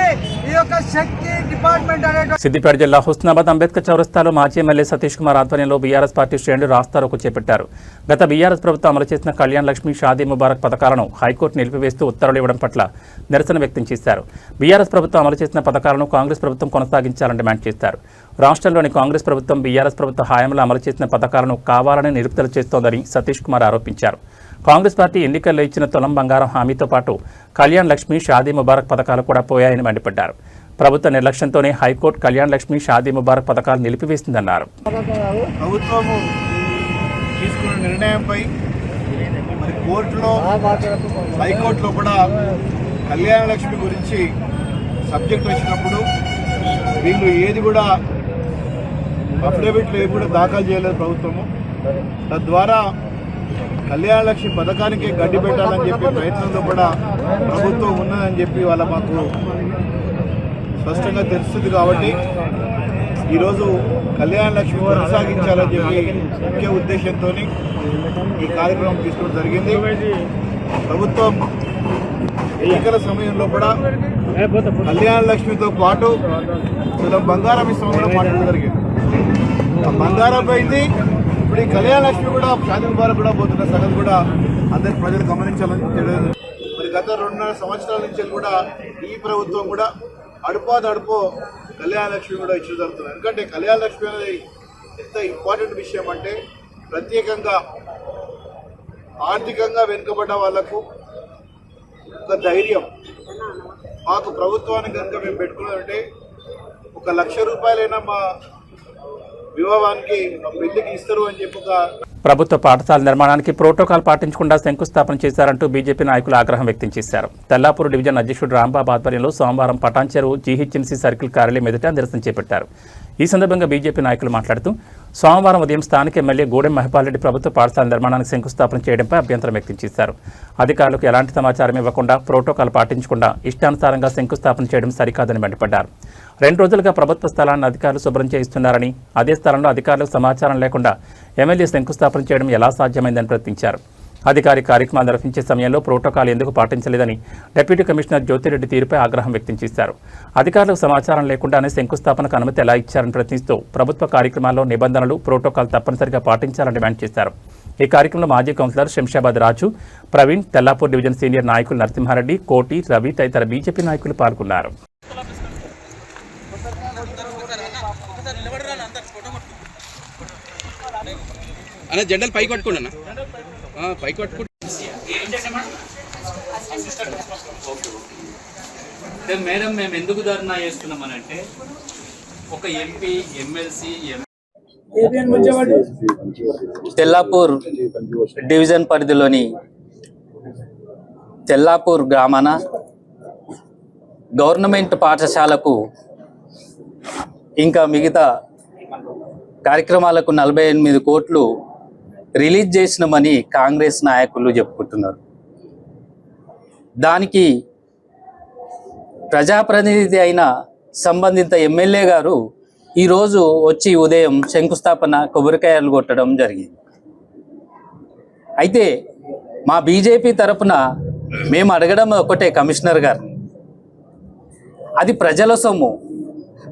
ఈ యొక్క శక్తి డిపార్ట్మెంట్ అనేటువంటి సిద్దిపేట జిల్లా హుస్నాబాద్ అంబేద్కర్ చౌరస్తాలో మాజీ ఎమ్మెల్యే సతీష్ కుమార్ ఆధ్వర్యంలో బీఆర్ఎస్ పార్టీ శ్రేణులు రాస్తారోకో చేపట్టారు. గత బీఆర్ఎస్ ప్రభుత్వం అమలు చేసిన కళ్యాణ్ లక్ష్మి, షాదీ ముబారక్ పథకాలను హైకోర్టు నిలిపివేస్తూ ఉత్తర్వులు ఇవ్వడం పట్ల నిరసన వ్యక్తం చేశారు. బీఆర్ఎస్ ప్రభుత్వం అమలు చేసిన పథకాలను కాంగ్రెస్ ప్రభుత్వం కొనసాగించాలని డిమాండ్ చేశారు. రాష్ట్రంలోని కాంగ్రెస్ ప్రభుత్వం బీఆర్ఎస్ ప్రభుత్వ హయాంలో అమలు చేసిన పథకాలను కావాలని నిలుపుదల చేస్తోందని సతీష్ కుమార్ ఆరోపించారు. కాంగ్రెస్ పార్టీ ఎన్నికల్లో ఇచ్చిన తులం బంగారం హామీతో పాటు కళ్యాణ్ లక్ష్మి, షాదీ ముబారక్ పథకాలు కూడా పోయాయని మండిపడ్డారు. ప్రభుత్వ నిర్లక్ష్యంతోనే హైకోర్టు కళ్యాణ్ లక్ష్మి, షాదీ ముబారక్ పథకాలు నిలిపివేసిందన్నారు. ప్రభుత్వము తీసుకున్న నిర్ణయంపై మరి కోర్టులో, హైకోర్టులో కూడా కళ్యాణ లక్ష్మి గురించి సబ్జెక్ట్ వచ్చినప్పుడు వీళ్ళు ఏది కూడా అఫిడవిట్లు ఏవి కూడా దాఖలు చేయలేదు ప్రభుత్వము. తద్వారా కళ్యాణ లక్ష్మి పథకానికి గడ్డి పెట్టాలని చెప్పే ప్రయత్నంలో కూడా ప్రభుత్వం ఉన్నదని చెప్పి వాళ్ళ మాకు స్పష్టంగా తెలుస్తుంది. కాబట్టి ఈరోజు కళ్యాణ లక్ష్మి కొనసాగించాలని చెప్పి ముఖ్య ఉద్దేశంతో ఈ కార్యక్రమం తీసుకోవడం జరిగింది. ప్రభుత్వం ఎన్నికల సమయంలో కూడా కళ్యాణ లక్ష్మితో పాటు బంగారం ఇస్తామని మాట్లాడడం జరిగింది. ఆ బంగారం పోయింది. ఇప్పుడు ఈ కళ్యాణ లక్ష్మి కూడా, షాదీ ముబారక్ కూడా పోతున్న సంగతి కూడా అందరి ప్రజలు గమనించాలని తెలియదు. మరి గత 2.5 సంవత్సరాల నుంచి కూడా ఈ ప్రభుత్వం కూడా అడుపో కళ్యాణ లక్ష్మి కూడా ఇచ్చిన జరుగుతుంది. ఎందుకంటే కళ్యాణ లక్ష్మి అనేది ఎంత ఇంపార్టెంట్ విషయం అంటే, ప్రత్యేకంగా ఆర్థికంగా వెనుకబడ్డ వాళ్లకు ఒక ధైర్యం. మాకు ప్రభుత్వాన్ని కనుక మేము పెట్టుకున్నామంటే 1 లక్ష రూపాయలైనా మా వివాహానికి, మా పెళ్లికి ఇస్తారు అని చెప్పి ప్రభుత్వ పాఠశాల నిర్మాణానికి ప్రోటోకాల్ పాటించకుండా శంకుస్థాపన చేశారంటూ బీజేపీ నాయకులు ఆగ్రహం వ్యక్తం చేశారు. తెల్లాపూర్ డివిజన్ అధ్యక్షుడు రాంబాబు ఆధ్వర్యంలో సోమవారం పటాన్చెరువు జీహెచ్ఎంసీ సర్కిల్ కార్యాలయం ఎదుట నిరసన చేపట్టారు. ఈ సందర్భంగా బీజేపీ నాయకులు మాట్లాడుతూ సోమవారం ఉదయం స్థానిక ఎమ్మెల్యే గూడెం మహిపాల్ రెడ్డి ప్రభుత్వ పాఠశాల నిర్మాణానికి శంకుస్థాపన చేయడంపై అభ్యంతరం వ్యక్తం చేశారు. అధికారులకు ఎలాంటి సమాచారం ఇవ్వకుండా, ప్రోటోకాల్ పాటించకుండా ఇష్టానుసారంగా శంకుస్థాపన చేయడం సరికాదని మండిపడ్డారు. 2 రోజులుగా ప్రభుత్వ స్థలాన్ని అధికారులు శుభ్రం చేయిస్తున్నారని, అదే స్థలంలో అధికారులకు సమాచారం లేకుండా ఎమ్మెల్యే శంకుస్థాపన చేయడం ఎలా సాధ్యమైందని ప్రశ్నించారు. అధికారి కార్యక్రమాలు నిర్వహించే సమయంలో ప్రోటోకాల్ ఎందుకు పాటించలేదని డిప్యూటీ కమిషనర్ జ్యోతిరెడ్డి తీరుపై ఆగ్రహం వ్యక్తం చేశారు. అధికారులకు సమాచారం లేకుండానే శంకుస్థాపనకు అనుమతి ఎలా ఇచ్చారని ప్రశ్నిస్తూ ప్రభుత్వ కార్యక్రమాల్లో నిబంధనలు, ప్రోటోకాల్ తప్పనిసరిగా పాటించాలని డిమాండ్ చేశారు. ఈ కార్యక్రమంలో మాజీ కౌన్సిలర్ శంషాబాద్ రాజు, ప్రవీణ్, తెల్లాపూర్ డివిజన్ సీనియర్ నాయకులు నరసింహారెడ్డి, కోటి, రవి తదితర బీజేపీ నాయకులు పాల్గొన్నారు. జెండల్ పైకి పట్టుకోండి అన్న, పైకి పట్టుకోండి. మేడం, మేము ఎందుకు ధర్నా చేస్తున్నామనంటే, ఒక ఎంపీ, ఎమ్మెల్సీ, తెల్లాపూర్ డివిజన్ పరిధిలోని తెల్లాపూర్ గ్రామాన గవర్నమెంట్ పాఠశాలకు ఇంకా మిగతా కార్యక్రమాలకు 48 కోట్లు రిలీజ్ చేసినామని కాంగ్రెస్ నాయకులు చెప్పుకుంటున్నారు. దానికి ప్రజాప్రతినిధి అయిన సంబంధిత ఎమ్మెల్యే గారు ఈరోజు వచ్చి ఉదయం శంకుస్థాపన కొబ్బరికాయలు కొట్టడం జరిగింది. అయితే మా బీజేపీ తరపున మేము అడగడం ఒకటే, కమిషనర్ గారిని, అది ప్రజల సొమ్ము.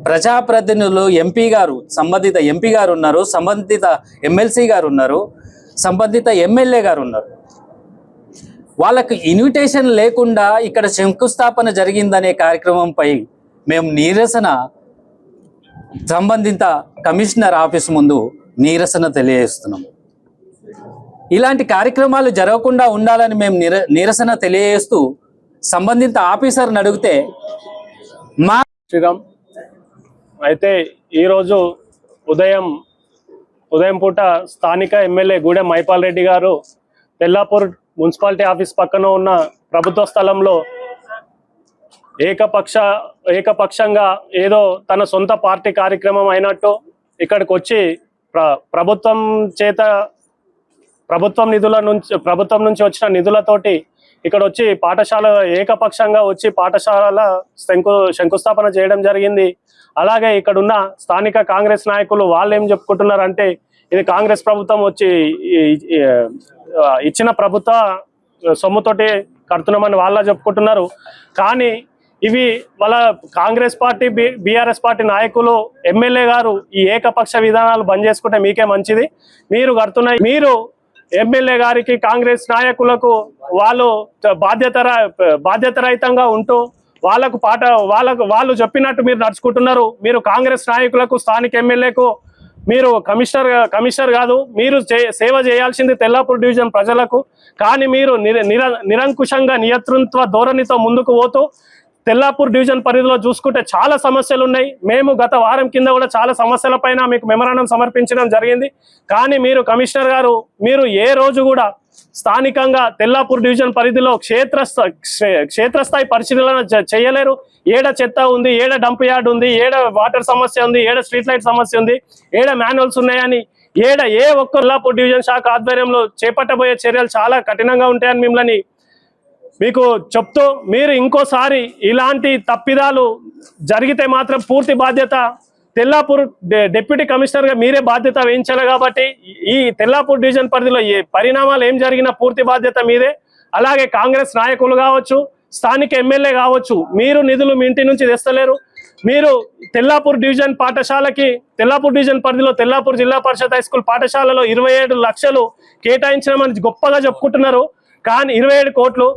ప్రజాప్రతినిధులు ఎంపీ గారు, సంబంధిత ఎంపీ గారు ఉన్నారు, సంబంధిత ఎమ్మెల్సీ గారు ఉన్నారు, సంబంధిత ఎమ్మెల్యే గారు ఉన్నారు. వాళ్ళకు ఇన్విటేషన్ లేకుండా ఇక్కడ శంకుస్థాపన జరిగిందనే కార్యక్రమంపై మేము నిరసన సంబంధిత కమిషనర్ ఆఫీస్ ముందు నిరసన తెలియజేస్తున్నాం. ఇలాంటి కార్యక్రమాలు జరగకుండా ఉండాలని మేము నిరసన తెలియజేస్తూ సంబంధిత ఆఫీసర్ని అడిగితే మా శ్రీరామ్ అయితే ఈరోజు ఉదయం పూట స్థానిక ఎమ్మెల్యే గూడెం మైపాల్ రెడ్డి గారు తెల్లాపూర్ మున్సిపాలిటీ ఆఫీస్ పక్కన ఉన్న ప్రభుత్వ స్థలంలో ఏకపక్షంగా ఏదో తన సొంత పార్టీ కార్యక్రమం అయినట్టు ఇక్కడికి వచ్చి ప్రభుత్వం నుంచి వచ్చిన నిధులతోటి ఇక్కడ వచ్చి పాఠశాల ఏకపక్షంగా వచ్చి పాఠశాల శంకుస్థాపన చేయడం జరిగింది. అలాగే ఇక్కడున్న స్థానిక కాంగ్రెస్ నాయకులు వాళ్ళు ఏం చెప్పుకుంటున్నారంటే ఇది కాంగ్రెస్ ప్రభుత్వం వచ్చి ఇచ్చిన ప్రభుత్వ సొమ్ముతోటి కడుతున్నామని వాళ్ళ చెప్పుకుంటున్నారు. కానీ ఇవి వాళ్ళ కాంగ్రెస్ పార్టీ బీఆర్ఎస్ పార్టీ నాయకులు ఎమ్మెల్యే గారు ఈ ఏకపక్ష విధానాలు బంద్ చేసుకుంటే మీకే మంచిది. మీరు ఎమ్మెల్యే గారికి కాంగ్రెస్ నాయకులకు వాళ్ళు బాధ్యతారహితంగా ఉంటూ వాళ్ళు చెప్పినట్టు మీరు నడుచుకుంటున్నారు. మీరు కాంగ్రెస్ నాయకులకు స్థానిక ఎమ్మెల్యేకు మీరు కమిషనర్ కాదు, మీరు సేవ చేయాల్సింది తెల్లాపూర్ డివిజన్ ప్రజలకు. కానీ మీరు నిరంకుశంగా నియంతృత్వ ధోరణితో ముందుకు పోతూ తెల్లాపూర్ డివిజన్ పరిధిలో చూసుకుంటే చాలా సమస్యలు ఉన్నాయి. మేము గత వారం కింద కూడా చాలా సమస్యల పైన మీకు మెమరాండం సమర్పించడం జరిగింది. కానీ మీరు కమిషనర్ గారు మీరు ఏ రోజు కూడా స్థానికంగా తెల్లాపూర్ డివిజన్ పరిధిలో క్షేత్రస్థాయి పరిశీలన చేయలేరు. ఏడ చెత్త ఉంది, ఏడ డంప్ యార్డ్ ఉంది, ఏడ వాటర్ సమస్య ఉంది, ఏడ స్ట్రీట్ లైట్ సమస్య ఉంది, ఏడ మాన్యువల్స్ ఉన్నాయని ఏ ఒక్క తెల్లాపూర్ డివిజన్ శాఖ ఆధ్వర్యంలో చేపట్టబోయే చర్యలు చాలా కఠినంగా ఉంటాయని మిమ్మల్ని మీకు చెప్తూ మీరు ఇంకోసారి ఇలాంటి తప్పిదాలు జరిగితే మాత్రం పూర్తి బాధ్యత తెల్లాపూర్ డిప్యూటీ కమిషనర్గా మీరే బాధ్యత వహించాలి. కాబట్టి ఈ తెల్లాపూర్ డివిజన్ పరిధిలో ఏ పరిణామాలు ఏం జరిగినా పూర్తి బాధ్యత మీదే. అలాగే కాంగ్రెస్ నాయకులు కావచ్చు, స్థానిక ఎమ్మెల్యే కావచ్చు, మీరు నిధులు మీ ఇంటి నుంచి తెస్తలేరు. మీరు తెల్లాపూర్ డివిజన్ పరిధిలో తెల్లాపూర్ జిల్లా పరిషత్ హై స్కూల్ పాఠశాలలో 27 లక్షలు కేటాయించమని గొప్పగా చెప్పుకుంటున్నారు. కానీ 27 కోట్లు.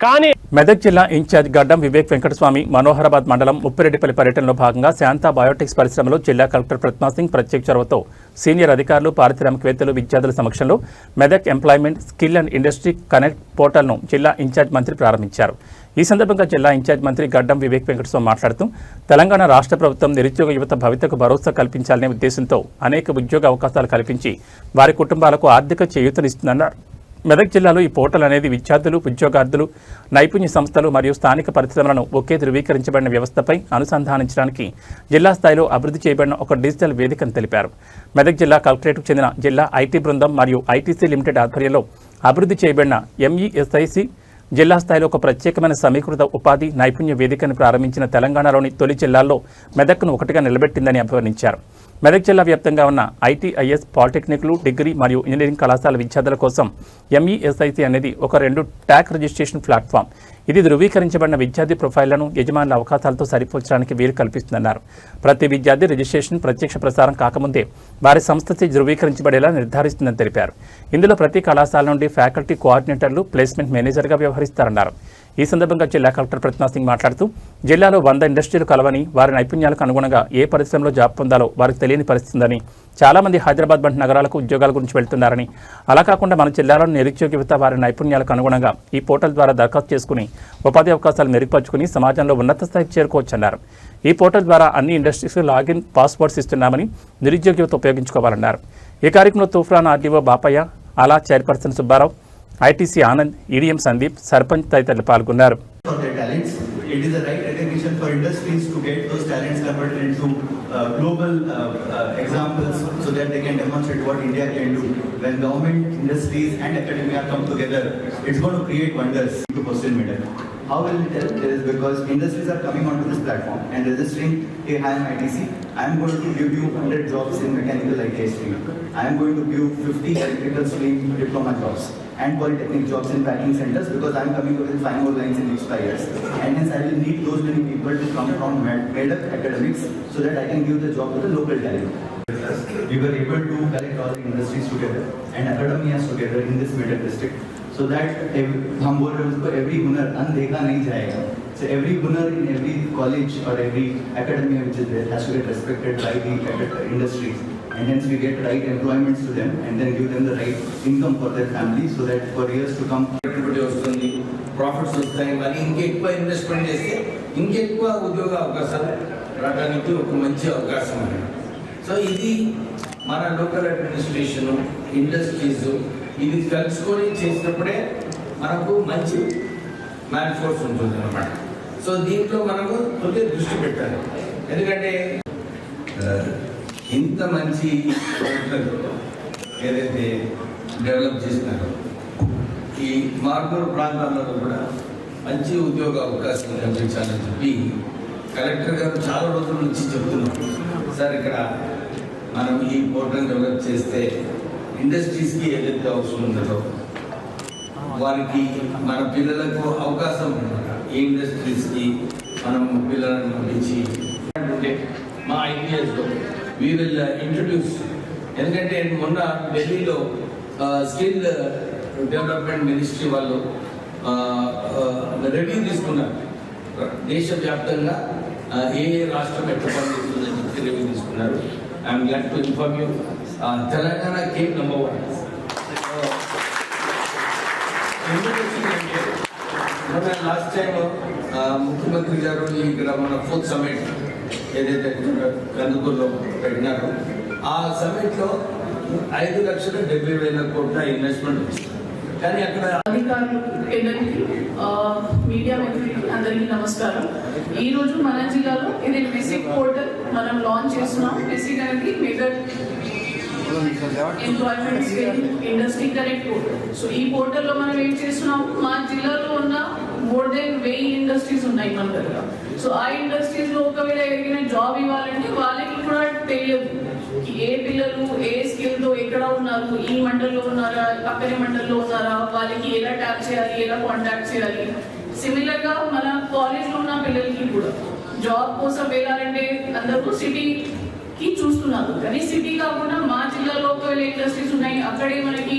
కానీ మెదక్ జిల్లా ఇన్ఛార్జ్ గడ్డం వివేక్ వెంకటస్వామి మనోహరాబాద్ మండలం ఉప్పిరెడ్డిపల్లి పర్యటనలో భాగంగా శాంతా బయోటిక్స్ పరిశ్రమలో జిల్లా కలెక్టర్ ప్రత్నా సింగ్ ప్రత్యేక చొరవతో సీనియర్ అధికారులు, పారిశ్రామికవేత్తలు, విద్యార్థుల సమక్షంలో Medak employment skill and industry connect పోర్టల్ను జిల్లా ఇన్ఛార్జ్ మంత్రి ప్రారంభించారు. ఈ సందర్భంగా జిల్లా ఇన్ఛార్జ్ మంత్రి గడ్డం వివేక్ వెంకటస్వామి మాట్లాడుతూ తెలంగాణ రాష్ట్ర ప్రభుత్వం నిరుద్యోగ యువత భవితకు భరోసా కల్పించాలనే ఉద్దేశంతో అనేక ఉద్యోగ అవకాశాలు కల్పించి వారి కుటుంబాలకు ఆర్థిక చేయూతనిస్తుందన్నారు. మెదక్ జిల్లాలో ఈ పోర్టల్ అనేది విద్యార్థులు, ఉద్యోగార్థులు, నైపుణ్య సంస్థలు మరియు స్థానిక పరిశ్రమలను ఒకే ధృవీకరించబడిన వ్యవస్థపై అనుసంధానించడానికి జిల్లా స్థాయిలో అభివృద్ధి చేయబడిన ఒక డిజిటల్ వేదికను తెలిపారు. మెదక్ జిల్లా కలెక్టరేట్కు చెందిన జిల్లా ఐటీ బృందం మరియు ఐటీసీ లిమిటెడ్ ఆధ్వర్యంలో అభివృద్ధి చేయబడిన ఎంఈఎస్ఐసి జిల్లా స్థాయిలో ఒక ప్రత్యేకమైన సమీకృత ఉపాధి నైపుణ్య వేదికను ప్రారంభించిన తెలంగాణలోని తొలి జిల్లాల్లో మెదక్ను ఒకటిగా నిలబెట్టిందని అభివర్ణించారు. మెదక్ జిల్లా వ్యాప్తంగా ఉన్న ఐటీఐఎస్, పాలిటెక్నిక్లు, డిగ్రీ మరియు ఇంజనీరింగ్ కళాశాల విద్యార్థుల కోసం ఎంఈఎస్ఐసి అనేది ఒక 2 ట్యాక్ రిజిస్ట్రేషన్ ప్లాట్ఫామ్. ఇది ధృవీకరించబడిన విద్యార్థి ప్రొఫైళ్లను యజమానుల అవకాశాలతో సరిపోల్చడానికి వీలు కల్పిస్తుందన్నారు. ప్రతి విద్యార్థి రిజిస్ట్రేషన్ ప్రత్యక్ష ప్రసారం కాకముందే వారి సంస్థచే ధృవీకరించబడేలా నిర్ధారిస్తుందని తెలిపారు. ఇందులో ప్రతి కళాశాల నుండి ఫ్యాకల్టీ కోఆర్డినేటర్లు, ప్లేస్మెంట్ మేనేజర్గా వ్యవహరిస్తారన్నారు. ఈ సందర్భంగా జిల్లా కలెక్టర్ ప్రత్నా సింగ్ మాట్లాడుతూ జిల్లాలో 100 ఇండస్ట్రీలు కలవని, వారి నైపుణ్యాలకు అనుగుణంగా ఏ పరిశ్రమలో జాబ్ పొందాలో వారికి తెలియని పరిస్థితుందని, చాలామంది హైదరాబాద్ వంటి నగరాలకు ఉద్యోగాల గురించి వెళ్తున్నారని, అలా కాకుండా మన జిల్లాలోని నిరుద్యోగ యువత వారి నైపుణ్యాలకు అనుగుణంగా ఈ పోర్టల్ ద్వారా దరఖాస్తు చేసుకుని ఉపాధి అవకాశాలు మెరుగుపరుచుకుని సమాజంలో ఉన్నత స్థాయికి చేరుకోవచ్చన్నారు. ఈ పోర్టల్ ద్వారా అన్ని ఇండస్ట్రీస్ లాగిన్ పాస్వర్డ్స్ ఇస్తున్నామని నిరుద్యోగ యువత ఉపయోగించుకోవాలన్నారు. ఈ కార్యక్రమంలో తూఫాన్ ఆర్డీఓ బాపయ్య, అలా చైర్పర్సన్ సుబ్బారావు, ఐటీసీ ఆనంద్, ఈడీఎం సందీప్, సర్పంచ్ తదితరులు పాల్గొన్నారు. It is a right recognition for industries to get those talents converted into global examples so that they can demonstrate what India can do. When government, industries and academia come together, it's going to create wonders to question medal. How will it help? It is because industries are coming onto this platform and registering a HIAM ITC. I am going to give you 100 jobs in mechanical ITI stream. I am going to give 50 electrical stream diploma jobs and polytechnic jobs in packing centers because I am coming to with 5 more lines in next 5 years. And hence I will need those many people to come from made-up academics so that I can give the job to the local talent. We were able to collect all the industries together and academias together in this made-up district so that हम बोल रहे हैं उसको every हुनर अनदेखा नहीं जाएगा. So every हुनर in every college or every academia which is there has to get respected by the industries. And hence we get right employments to them and then give them the right income for their families so that for years to come వస్తుంది, profits వస్తాయి, మరి ఇంకెక్కువ investment చేస్తే ఇంకెక్కువ ఉద్యోగ అవకాశాలు రావడానికి ఒక మంచి అవకాశం అన్నమాట. సో ఇది మన లోకల్ అడ్మినిస్ట్రేషన్, ఇండస్ట్రీస్ ఇది కలుసుకొని చేసినప్పుడే మనకు మంచి మ్యాన్ ఫోర్స్ ఉంటుంది అన్నమాట. సో దీంట్లో మనము కొద్దిగా దృష్టి పెట్టాలి. ఎందుకంటే ఇంత మంచి ఏదైతే డెవలప్ చేసినారో ఈ మార్గూరు ప్రాంతాల్లో కూడా మంచి ఉద్యోగ అవకాశం కల్పించాలని చెప్పి కలెక్టర్ గారు చాలా రోజుల నుంచి చెప్తున్నాం. సార్ ఇక్కడ మనం ఈ పోర్టల్ డెవలప్ చేస్తే ఇండస్ట్రీస్కి ఏదైతే అవసరం ఉందో వారికి మన పిల్లలకు అవకాశం ఉందన్నమాట. ఈ ఇండస్ట్రీస్కి మనం పిల్లలను పంపించి మా ఐడియాస్లో వీ విల్ ఇంట్రడ్యూస్. ఎందుకంటే మొన్న ఢిల్లీలో స్కిల్ డెవలప్మెంట్ మినిస్ట్రీ వాళ్ళు రివ్యూ తీసుకున్నారు. దేశవ్యాప్తంగా ఏ రాష్ట్రం ఎట్లా పనిచేస్తుందని చెప్పి రివ్యూ తీసుకున్నారు. I'm glad to inform you Telangana came number 1. మన లాస్ట్ టైం ముఖ్యమంత్రి గారు ఇక్కడ మన 4th సమ్మిట్ ఏదైతే కందుకూరులో పెట్టినారో ఆ సమ్మిట్లో 5,70,000 కోట్ల ఇన్వెస్ట్మెంట్ వచ్చింది. కానీ అక్కడ అధికారులు, పిల్లలకి, మీడియా మిత్రులకి అందరికీ నమస్కారం. ఈరోజు మన జిల్లాలో ఇది బేసిక్ పోర్టల్ మనం లాంచ్ చేస్తున్నాం. బేసిక్ అనేది mega employment skill industry connect portal. So ఈ పోర్టల్లో మనం ఏం చేస్తున్నాం, మా జిల్లాలో ఉన్న మోర్ దెన్ 1000 ఇండస్ట్రీస్ ఉన్నాయి మన దగ్గర. సో ఆ ఇండస్ట్రీస్లో ఒకవేళ ఎవరికైనా జాబ్ ఇవ్వాలంటే వాళ్ళకి కూడా తెలియదు ఏ పిల్లలు ఏ స్కిల్తో ఎక్కడ ఉన్నారు, ఈ మండల్లో ఉన్నారా, పక్కనే మండల్లో ఉన్నారా, వాళ్ళకి ఎలా ట్యాప్ చేయాలి, ఎలా కాంటాక్ట్ చేయాలి. సిమిలర్గా మన కాలేజ్లో ఉన్న పిల్లలకి కూడా జాబ్ కోసం వెళ్ళాలంటే అందరూ సిటీకి చూస్తున్నారు. కానీ సిటీ కాకుండా మా జిల్లాలో ఒకవేళ ఇండస్ట్రీస్ ఉన్నాయి, అక్కడే మనకి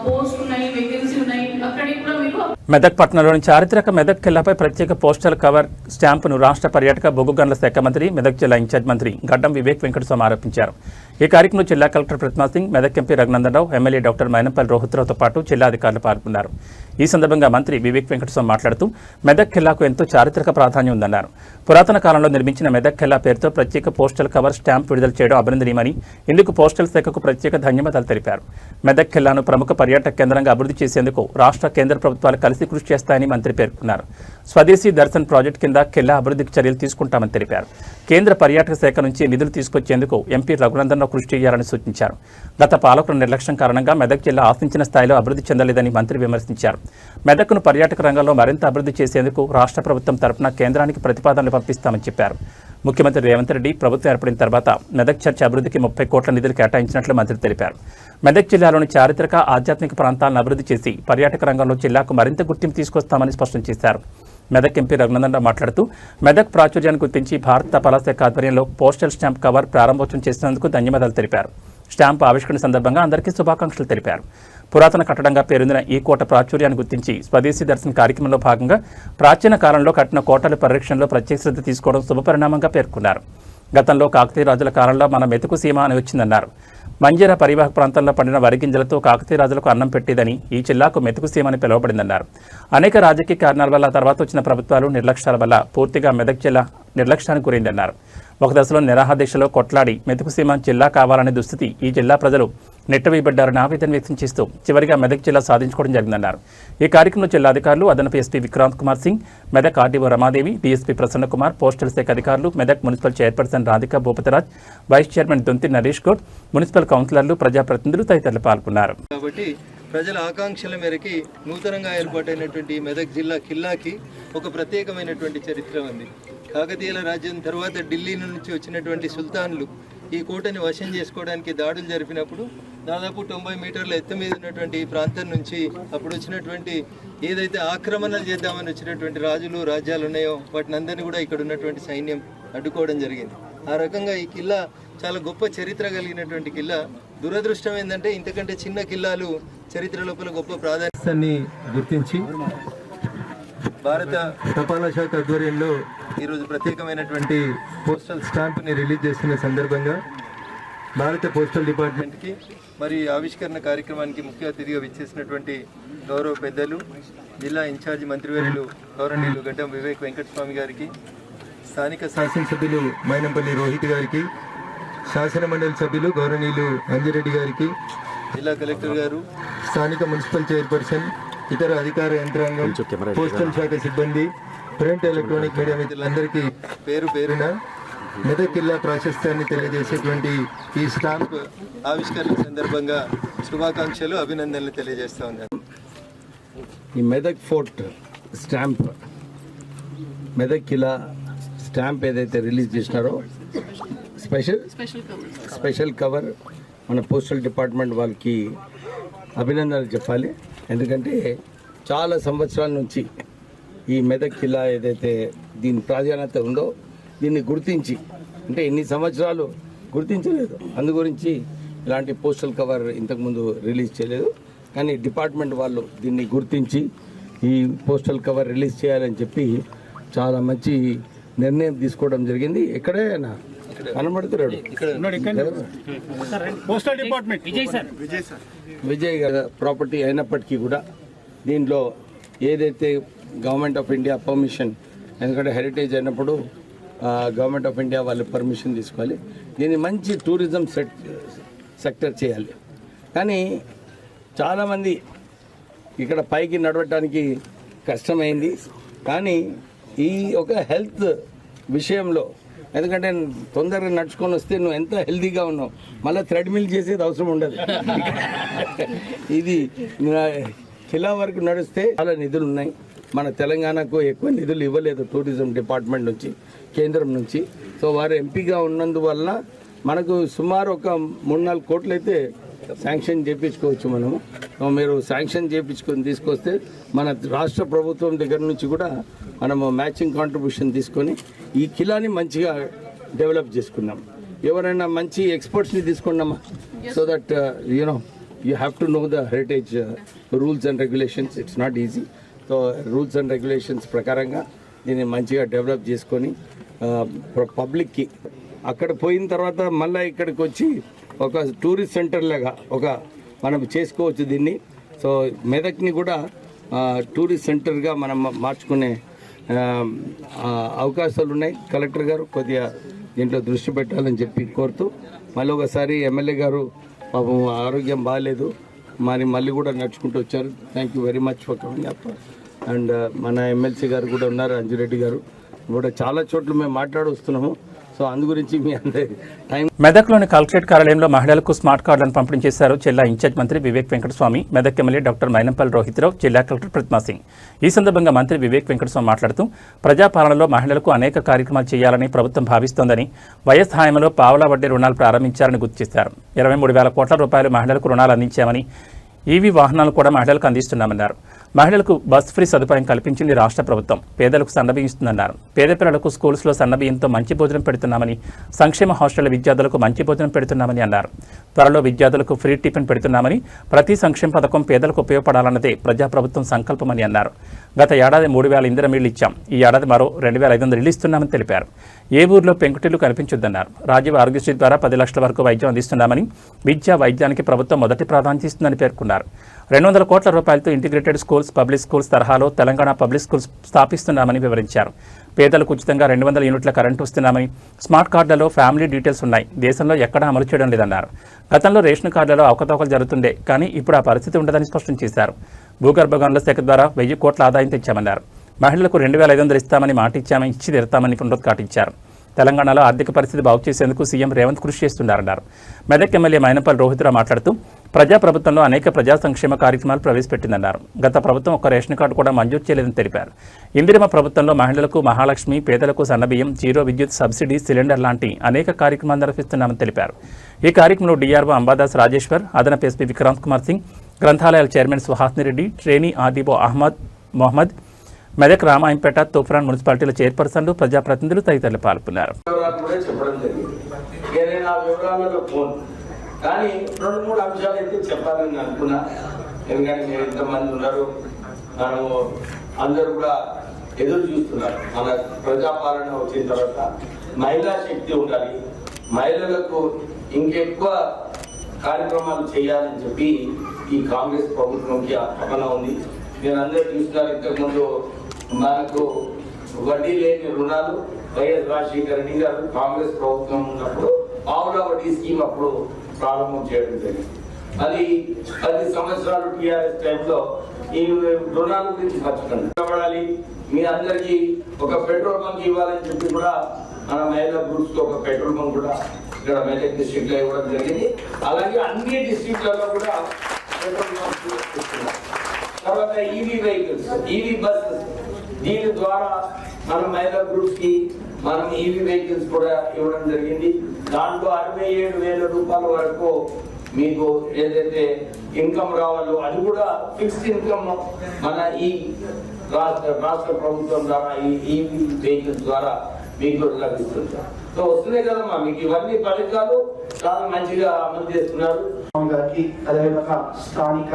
పోస్ట్ ఉన్నాయి, వేకెన్సీ ఉన్నాయి, అక్కడే కూడా మీరు. మెదక్ పట్టణంలోని చారిత్రక మెదక్ కిల్లాపై ప్రత్యేక పోస్టల్ కవర్ స్టాంపును రాష్ట్ర పర్యాటక బొగ్గు గనుల శాఖ మంత్రి, మెదక్ జిల్లా ఇన్ఛార్జ్ మంత్రి గడ్డం వివేక్ వెంకటస్వామి ఆరోపించారు. ఈ కార్యక్రమంలో జిల్లా collector Pratima Singh, Medak MP Raghunandan Rao, MLA doctor Mynampally రోహిత్రావుతో పాటు జిల్లా అధికారులు పాల్గొన్నారు. ఈ సందర్భంగా మంత్రి వివేక్ వెంకటస్వామి మాట్లాడుతూ మెదక్ కిల్లాకు ఎంతో చారిత్రక ప్రాధాన్యం ఉందన్నారు. పురాతన కాలంలో నిర్మించిన మెదక్ కిల్లా పేరుతో ప్రత్యేక పోస్టల్ కవర్ స్టాంప్ విడుదల చేయడం అభినందనీయమని, ఇందుకు పోస్టల్ శాఖకు ప్రత్యేక ధన్యవాదాలు తెలిపారు. మెదక్ కిల్లాను ప్రముఖ పర్యాటక కేంద్రంగా అభివృద్ధి చేసేందుకు రాష్ట్ర కేంద్ర ప్రభుత్వాలు కలిసి కృషి చేస్తాయని మంత్రి పేర్కొన్నారు. స్వదేశీ దర్శన్ ప్రాజెక్టు కింద కిల్లా అభివృద్ధికి చర్యలు తీసుకుంటామని తెలిపారు. కేంద్ర పర్యాటక శాఖ నుంచి నిధులు తీసుకొచ్చేందుకు ఎంపీ రఘునందనరావు కృషి చేయాలని సూచించారు. గత పాలకుల నిర్లక్ష్యం కారణంగా మెదక్ జిల్లా ఆశించిన స్థాయిలో అభివృద్ధి చెందలేదని మంత్రి విమర్శించారు. మెదక్ను పర్యాటక రంగంలో మరింత అభివృద్ధి చేసేందుకు రాష్ట్ర ప్రభుత్వం తరపున కేంద్రానికి ప్రతిపాదనలు పంపిస్తామని చెప్పారు. ముఖ్యమంత్రి రేవంత్ రెడ్డి ప్రభుత్వం ఏర్పడిన తర్వాత మెదక్ చర్చ్ అభివృద్ధికి 30 కోట్ల నిధులు కేటాయించినట్లు మంత్రి తెలిపారు. మెదక్ జిల్లాలోని చారిత్రక ఆధ్యాత్మిక ప్రాంతాలను అభివృద్ధి చేసి పర్యాటక రంగంలో జిల్లాకు మరింత గుర్తింపు తీసుకొస్తామని స్పష్టం చేశారు. మెదక్ ఎంపీ రఘునందనరావు మాట్లాడుతూ మెదక్ ప్రాచుర్యాన్ని గుర్తించి భారత తపాలా శాఖ ఆధ్వర్యంలో పోస్టల్ స్టాంప్ కవర్ ప్రారంభోత్సవం చేసినందుకు ధన్యవాదాలు తెలిపారు. స్టాంపు ఆవిష్కరణ సందర్భంగా అందరికీ శుభాకాంక్షలు తెలిపారు. పురాతన కట్టడంగా పేరొందిన ఈ కోట ప్రాచుర్యాన్ని గుర్తించి స్వదేశీ దర్శన్ కార్యక్రమంలో భాగంగా ప్రాచీన కాలంలో కట్టిన కోటల పరిరక్షణలో ప్రత్యేక శ్రద్ధ తీసుకోవడం శుభపరిణామంగా పేర్కొన్నారు. గతంలో కాకతీయ రాజుల కాలంలో మన మెతుకు సీమ అని వచ్చిందన్నారు. మంజీరా పరివాహక ప్రాంతంలో పండిన వరి గింజలతో కాకతీయ రాజులకు అన్నం పెట్టేదని ఈ జిల్లాకు మెతుకు సీమ అని పిలువబడిందన్నారు. అనేక రాజకీయ కారణాల వల్ల తర్వాత వచ్చిన ప్రభుత్వాలు నిర్లక్ష్యాల వల్ల పూర్తిగా మెదక్ జిల్లా నిర్లక్ష్యానికి గురైందన్నారు. ఒక దశలో నిరాహార దీక్షలో కొట్లాడి మెతుకు సీమ జిల్లా కావాలనే దుస్థితి ఈ జిల్లా ప్రజలు నెట్టవేయబడ్డారని ఆవేదన వ్యక్తం చేస్తూ చివరిగా మెదక్ జిల్లా సాధించుకోవడం జరిగిందన్నారు. ఈ కార్యక్రమంలో జిల్లా అధికారులు, అదనపు SP Vikrant Kumar Singh, Medak RDO Ramadevi, DSP Prasanna Kumar, postal శాఖ అధికారులు, Medak municipal chairperson Radhika Bhupathiraj, vice chairman Donthi Naresh Goud, municipal కౌన్సిలర్లు, ప్రజాప్రతినిధులు తదితరులు పాల్గొన్నారు. కాబట్టి ప్రజల ఆకాంక్షల మేరకి నూతనంగా ఏర్పాటైనటువంటి మెదక్ జిల్లా కిల్లాకి ఒక ప్రత్యేకమైనటువంటి చరిత్ర ఉంది. కాకతీయుల రాజ్యం తర్వాత ఢిల్లీ నుంచి వచ్చినటువంటి సుల్తాన్లు ఈ కోటని వశం చేసుకోవడానికి దాడులు జరిపినప్పుడు దాదాపు 90 మీటర్ల ఎత్తు మీద ఉన్నటువంటి ఈ ప్రాంతం నుంచి అప్పుడు వచ్చినటువంటి ఏదైతే ఆక్రమణలు చేద్దామని వచ్చినటువంటి రాజులు రాజ్యాలు ఉన్నాయో వాటిని అందరినీ కూడా ఇక్కడ ఉన్నటువంటి సైన్యం అడ్డుకోవడం జరిగింది. ఆ రకంగా ఈ కిల్లా చాలా గొప్ప చరిత్ర కలిగినటువంటి కిల్లా. దురదృష్టం ఏంటంటే ఇంతకంటే చిన్న కిల్లాలు చరిత్ర లోపల గొప్ప ప్రాధాన్యతని గుర్తించి భారత తపాలా శాఖ ఆధ్వర్యంలో ఈరోజు ప్రత్యేకమైనటువంటి పోస్టల్ స్టాంప్ని రిలీజ్ చేస్తున్న సందర్భంగా భారత పోస్టల్ డిపార్ట్మెంట్కి మరి ఆవిష్కరణ కార్యక్రమానికి ముఖ్య అతిథిగా విచ్చేసినటువంటి గౌరవ పెద్దలు, జిల్లా ఇన్ఛార్జి మంత్రివర్యులు గౌరవనీయులు గడ్డం వివేక్ వెంకటస్వామి గారికి, స్థానిక శాసనసభ్యులు మైనంపల్లి రోహిత్ గారికి, శాసన మండలి సభ్యులు గౌరవనీయులు అంజిరెడ్డి గారికి, జిల్లా కలెక్టర్ గారు, స్థానిక మున్సిపల్ చైర్పర్సన్, ఇతర అధికార యంత్రాంగం, పోస్టల్ శాఖ సిబ్బంది, ప్రింట్ ఎలక్ట్రానిక్ మీడియా మిత్రులందరికీ పేరు పేరున మెదక్ జిల్లా ప్రాశస్త్యాన్ని తెలియజేసేటువంటి ఈ స్టాంప్ ఆవిష్కరణ సందర్భంగా శుభాకాంక్షలు, అభినందనలు తెలియజేస్తా ఉన్నాను. ఈ మెదక్ ఫోర్ట్ స్టాంప్, మెదక్ కిలా స్టాంప్ ఏదైతే రిలీజ్ చేసినారో స్పెషల్ కవర్ మన పోస్టల్ డిపార్ట్మెంట్ వాళ్ళకి అభినందనలు చెప్పాలి. ఎందుకంటే చాలా సంవత్సరాల నుంచి ఈ మెదక్ కిలా ఏదైతే దీని ప్రాధాన్యత ఉందో దీన్ని గుర్తించి, అంటే ఎన్ని సంవత్సరాలు గుర్తించలేదు, అందు గురించి ఇలాంటి పోస్టల్ కవర్ ఇంతకుముందు రిలీజ్ చేయలేదు. కానీ డిపార్ట్మెంట్ వాళ్ళు దీన్ని గుర్తించి ఈ పోస్టల్ కవర్ రిలీజ్ చేయాలని చెప్పి చాలా మంచి నిర్ణయం తీసుకోవడం జరిగింది. ఎక్కడైనా కనబడుతున్నాడు పోస్టల్ డిపార్ట్మెంట్ విజయ్ గారి ప్రాపర్టీ అయినప్పటికీ కూడా దీంట్లో ఏదైతే గవర్నమెంట్ ఆఫ్ ఇండియా పర్మిషన్, ఎందుకంటే హెరిటేజ్ అయినప్పుడు గవర్నమెంట్ ఆఫ్ ఇండియా వాళ్ళు పర్మిషన్ తీసుకోవాలి, దీన్ని మంచి టూరిజం సెక్టర్ చేయాలి. కానీ చాలామంది ఇక్కడ పైకి నడవటానికి కష్టమైంది. కానీ ఈ ఒక హెల్త్ విషయంలో, ఎందుకంటే తొందరగా నడుచుకొని వస్తే నువ్వు ఎంత హెల్తీగా ఉన్నావు, మళ్ళీ థ్రెడ్మిల్ చేసేది అవసరం ఉండదు. ఇది కిలా వరకు నడిస్తే చాలా నిధులు ఉన్నాయి. మన తెలంగాణకు ఎక్కువ నిధులు ఇవ్వలేదు టూరిజం డిపార్ట్మెంట్ నుంచి, కేంద్రం నుంచి. సో వారు ఎంపీగా ఉన్నందువల్ల మనకు సుమారు ఒక 3-4 కోట్లు అయితే శాంక్షన్ చేయించుకోవచ్చు మనము. మీరు శాంక్షన్ చేయించుకొని తీసుకొస్తే మన రాష్ట్ర ప్రభుత్వం దగ్గర నుంచి కూడా మనము మ్యాచింగ్ కాంట్రిబ్యూషన్ తీసుకొని ఈ కిలాని మంచిగా డెవలప్ చేసుకున్నాం. ఎవరైనా మంచి ఎక్స్పర్ట్స్ని తీసుకున్నామా, so that you have to know the heritage rules and regulations. It's not easy. So rules and regulations ప్రకారంగా దీన్ని మంచిగా డెవలప్ చేసుకొని పబ్లిక్కి అక్కడ పోయిన తర్వాత మళ్ళీ ఇక్కడికి వచ్చి ఒక టూరిస్ట్ సెంటర్ లాగా మనం చేసుకోవచ్చు దీన్ని. సో మెదక్ని కూడా టూరిస్ట్ సెంటర్గా మనం మార్చుకునే అవకాశాలు ఉన్నాయి. కలెక్టర్ గారు కొద్దిగా దీంట్లో దృష్టి పెట్టాలని చెప్పి కోరుతూ, మళ్ళీ ఒకసారి ఎమ్మెల్యే గారు పాపం ఆరోగ్యం బాగాలేదు, మళ్ళీ కూడా నడుచుకుంటూ వచ్చారు. Thank you very much for coming up. And మన ఎమ్మెల్సీ గారు కూడా ఉన్నారు, అంజిరెడ్డి గారు కూడా. చాలా చోట్ల మేము మాట్లాడి వస్తున్నాము. సో అందు గురించి మీ అందరి టైం. మెదక్లోని కలెక్టరేట్ కార్యాలయంలో మహిళలకు స్మార్ట్ కార్డులను పంపిణీ చేశారు జిల్లా ఇన్ఛార్జ్ మంత్రి వివేక్ వెంకటస్వామి, మెదక్ ఎమ్మెల్యే డాక్టర్ మైనంపల్లి రోహిత్రావు, జిల్లా కలెక్టర్ ప్రతిమా సింగ్. ఈ సందర్భంగా మంత్రి వివేక్ వెంకటస్వామి మాట్లాడుతూ ప్రజాపాలనలో మహిళలకు అనేక కార్యక్రమాలు చేయాలని ప్రభుత్వం భావిస్తోందని, వైఎస్ హాయంలో పావలా వడ్డీ రుణాలు ప్రారంభించారని గుర్తు చేశారు. 23,000 కోట్ల రూపాయలు మహిళలకు రుణాలు అందించామని, ఈవీ వాహనాలు కూడా మహిళలకు అందిస్తున్నామన్నారు. మహిళలకు బస్ ఫ్రీ సదుపాయం కల్పించింది రాష్ట్ర ప్రభుత్వం. పేదలకు సన్నబియ్యం ఇస్తుందన్నారు. పేద పిల్లలకు స్కూల్స్లో సన్నబియ్యంతో మంచి భోజనం పెడుతున్నామని, సంక్షేమ హాస్టళ్ల విద్యార్థులకు మంచి భోజనం పెడుతున్నామని అన్నారు. త్వరలో విద్యార్థులకు ఫ్రీ టిఫిన్ పెడుతున్నామని, ప్రతి సంక్షేమ పథకం పేదలకు ఉపయోగపడాలన్నదే ప్రజాప్రభుత్వం సంకల్పమని అన్నారు. గత ఏడాది 3,000 ఇందిరమిళ్లు ఇచ్చాం, ఈ ఏడాది మరో 2,500 ఇళ్లు ఇస్తున్నామని తెలిపారు. ఏ ఊర్లో పెంకుటిల్లు కనిపించొద్దన్నారు. రాజీవ్ ఆరోగ్యశ్రీ ద్వారా 10 లక్షల వరకు వైద్యం అందిస్తున్నామని, విద్య వైద్యానికి ప్రభుత్వం మొదటి ప్రాధాన్యత ఇస్తుందని పేర్కొన్నారు. 200 కోట్ల రూపాయలతో ఇంటిగ్రేటెడ్ స్కూల్స్, పబ్లిక్ స్కూల్స్ తరహాలో తెలంగాణ పబ్లిక్ స్కూల్స్ స్థాపిస్తున్నామని వివరించారు. పేదలకు ఉచితంగా 200 యూనిట్ల కరెంటు ఇస్తున్నామని, స్మార్ట్ కార్డులలో ఫ్యామిలీ డీటెయిల్స్ ఉన్నాయి, దేశంలో ఎక్కడా అమలు చేయడం లేదన్నారు. గతంలో రేషన్ కార్డులలో అవకతవకలు జరుగుతుండే, కానీ ఇప్పుడు ఆ పరిస్థితి ఉండదని స్పష్టం చేశారు. భూగర్భ గనుల శాఖ ద్వారా 1000 కోట్ల ఆదాయం తెచ్చామన్నారు. మహిళలకు 2500 ఇస్తామని మాట ఇచ్చామని, ఇచ్చి తీరుతామని పునరుద్ఘాటించారు. తెలంగాణలో ఆర్థిక పరిస్థితి బాగు చేసేందుకు సీఎం రేవంత్ కృషి చేస్తున్నారన్నారు. మెదక్ ఎమ్మెల్యే మైనపల్లి రోహిత్రావు మాట్లాడుతూ ప్రజాప్రభుత్వంలో అనేక ప్రజా సంక్షేమ కార్యక్రమాలు ప్రవేశపెట్టిందన్నారు. గత ప్రభుత్వం ఒక్క రేషన్ కార్డు కూడా మంజూరు చేయలేదని తెలిపారు. ఇందిరమ్మ ప్రభుత్వంలో మహిళలకు మహాలక్ష్మి, పేదలకు సన్నబియ్యం, జీరో విద్యుత్ సబ్సిడీ, సిలిండర్ లాంటి అనేక కార్యక్రమాలు నిర్వహిస్తున్నామని తెలిపారు. ఈ కార్యక్రమంలో డిఆర్ఓ అంబాదాస్ రాజేశ్వర్, అదనపు ఎస్పీ విక్రాంత్ కుమార్ సింగ్, గ్రంథాలయాల chairman Suhasini Reddy, trainee RDO Ahmed Mohammed, Medak Ramayampet, Toopran మున్సిపాలిటీల చైర్పర్సన్లు, ప్రజాప్రతినిధులు తదితరులు పాల్గొన్నారు. కానీ 2-3 అంశాలు అయితే చెప్పాలని అనుకున్నా. ఎందుకంటే మీరు ఇంతమంది ఉన్నారు, మనము అందరూ కూడా ఎదురు చూస్తున్నారు. మన ప్రజాపాలన వచ్చిన తర్వాత మహిళా శక్తి ఉండాలి, మహిళలకు ఇంకెక్కువ కార్యక్రమాలు చేయాలని చెప్పి ఈ కాంగ్రెస్ ప్రభుత్వంకి తపన ఉంది. మీరు అందరూ చూస్తున్నారు, ఇంతకుముందు మనకు వడ్డీ లేని రుణాలు వైఎస్ రాజశేఖర రెడ్డి గారు కాంగ్రెస్ ప్రభుత్వం ఉన్నప్పుడు పావుల వడ్డీ స్కీమ్ అప్పుడు ప్రారంభం చేయడం జరిగింది. అది 10 సంవత్సరాలు టీఆర్ఎస్ టైంలో ఈ రుణాల గురించి ఖర్చుపడాలి. మీ అందరికీ ఒక పెట్రోల్ బంక్ ఇవ్వాలని చెప్పి కూడా మన మహిళా గ్రూప్స్ తో ఒక పెట్రోల్ బంక్ కూడా ఇక్కడ మెదక్ డిస్ట్రిక్ట్ లో ఇవ్వడం జరిగింది. అలాగే అన్ని డిస్ట్రిక్ట్లలో కూడా పెట్రోల్ బంక్స్ ఇస్తున్నారు. తర్వాత ఈవీ వెహికల్స్, ఈవీ బస్సెస్, దీని ద్వారా మన మహిళా గ్రూప్స్ కి మనం ఈవీ వెహికల్స్ కూడా ఇవ్వడం జరిగింది. దాంట్లో 67,000 రూపాయల వరకు మీకు ఏదైతే ఇన్కమ్ రావాలో అది కూడా ఫిక్స్డ్ ఇన్కమ్ మన ఈ రాష్ట్ర ప్రభుత్వం ద్వారా ఈ ఈవీ వెహికల్స్ ద్వారా మీకు లభిస్తుంది. సో వస్తున్నాయి కదమ్మా, మీకు ఇవన్నీ పథకాలు చాలా మంచిగా అమలు చేస్తున్నారు. గారికి, అదేవిధంగా స్థానిక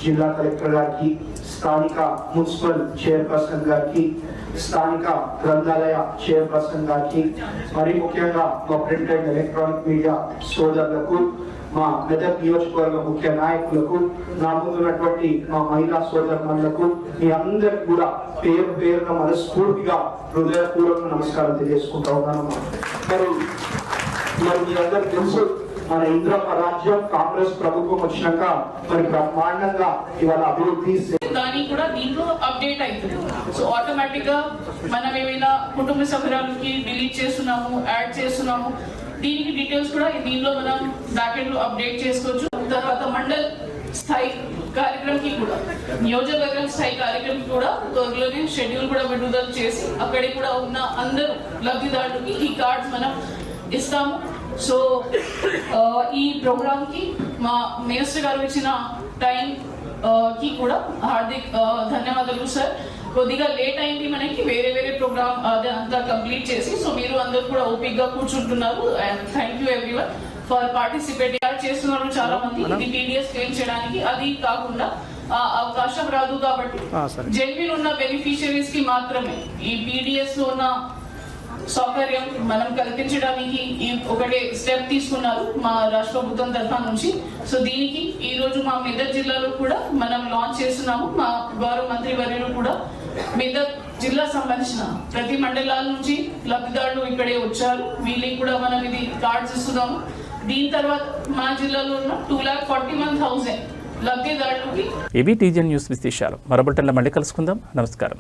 జిల్లా కలెక్టర్ గారికి, స్థానిక మున్సిపల్ చైర్పర్సన్ గారికి, స్థానిక గ్రంథాలయ చైర్పర్సన్ గారికి, మరి ముఖ్యంగా మా ప్రింట్ అండ్ ఎలక్ట్రానిక్ మీడియా సోదరులకు, మా మెదక్ నియోజకవర్గ ముఖ్య నాయకులకు, నా ముందున్నటువంటి మా మహిళా సోదరులకు, మీ అందరికి కూడా పేరు పేరున మనస్ఫూర్తిగా హృదయపూర్వక నమస్కారం తెలియజేసుకుంటా ఉన్నాను. మరి మీ అందరికి తెలుసు, మన ఇందిరమ్మ రాజ్యం కాంగ్రెస్ ప్రభుత్వం వచ్చినాక మరి బ్రహ్మాండంగా ఇవాళ అభివృద్ధి దాని కూడా దీంట్లో అప్డేట్ అవుతుంది. సో ఆటోమేటిక్ గా మనం ఏమైనా కుటుంబ సభ్యులకి డిలీట్ చేస్తున్నాము, యాడ్ చేస్తున్నాము, దీనికి డీటెయిల్స్ కూడా దీనిలో మనం బ్యాకెండ్ లో అప్డేట్ చేసుకోవచ్చు. తర్వాత మండల్ స్థాయి కార్యక్రమంకి కూడా, నియోజకవర్గం స్థాయి కార్యక్రమం కూడా త్వరలోనే షెడ్యూల్ కూడా విడుదల చేసి అక్కడే కూడా ఉన్న అందరూ లబ్ధిదారులకి ఈ కార్డ్స్ మనం ఇస్తాము. సో ఈ ప్రోగ్రామ్ కి మా మినిస్టర్ గారు ఇచ్చిన టైం కి కూడా హార్దిక్ ధన్యవాదాలు సార్. కొద్దిగా లేట్ అయింది, మనకి వేరే ప్రోగ్రామ్ అదంతా కంప్లీట్ చేసి. సో మీరు అందరూ కూడా ఓపిక్ గా కూర్చుంటున్నారు. And thank you everyone for participating చేస్తున్నారు చాలా మంది. ఇది టీడీఎస్ క్లెయిమ్ చేయడానికి, అది కాకుండా అవకాశం రాదు కాబట్టి జెన్యున్ ఉన్న బెనిఫిషియరీస్ కి మాత్రమే ఈ పీడిఎస్ లో ఉన్న సౌకర్యం మనం కల్పించడానికి ఒకటే స్టెప్ తీసుకున్నారు మా రాష్ట్ర ప్రభుత్వం తరఫు నుంచి. సో దీనికి ఈ రోజు మా మెదక్ జిల్లాలో కూడా మనం లాంచ్ చేస్తున్నాము. మా గౌరవ మంత్రి వర్యులు కూడా మెదక్ జిల్లా సంబంధించిన ప్రతి మండలాల నుంచి లబ్ధిదారులు ఇక్కడే వచ్చారు. వీళ్ళకి కూడా మనం ఇది కార్డ్స్ ఇస్తున్నాము. దీని తర్వాత మా జిల్లాలో ఉన్న 2,41,000 లబ్ధిదారులకి. ఇవి టీజన్ న్యూస్ విశేషాలు. మరో బులెటిన్లో మళ్ళీ కలుసుకుందాం. నమస్కారం.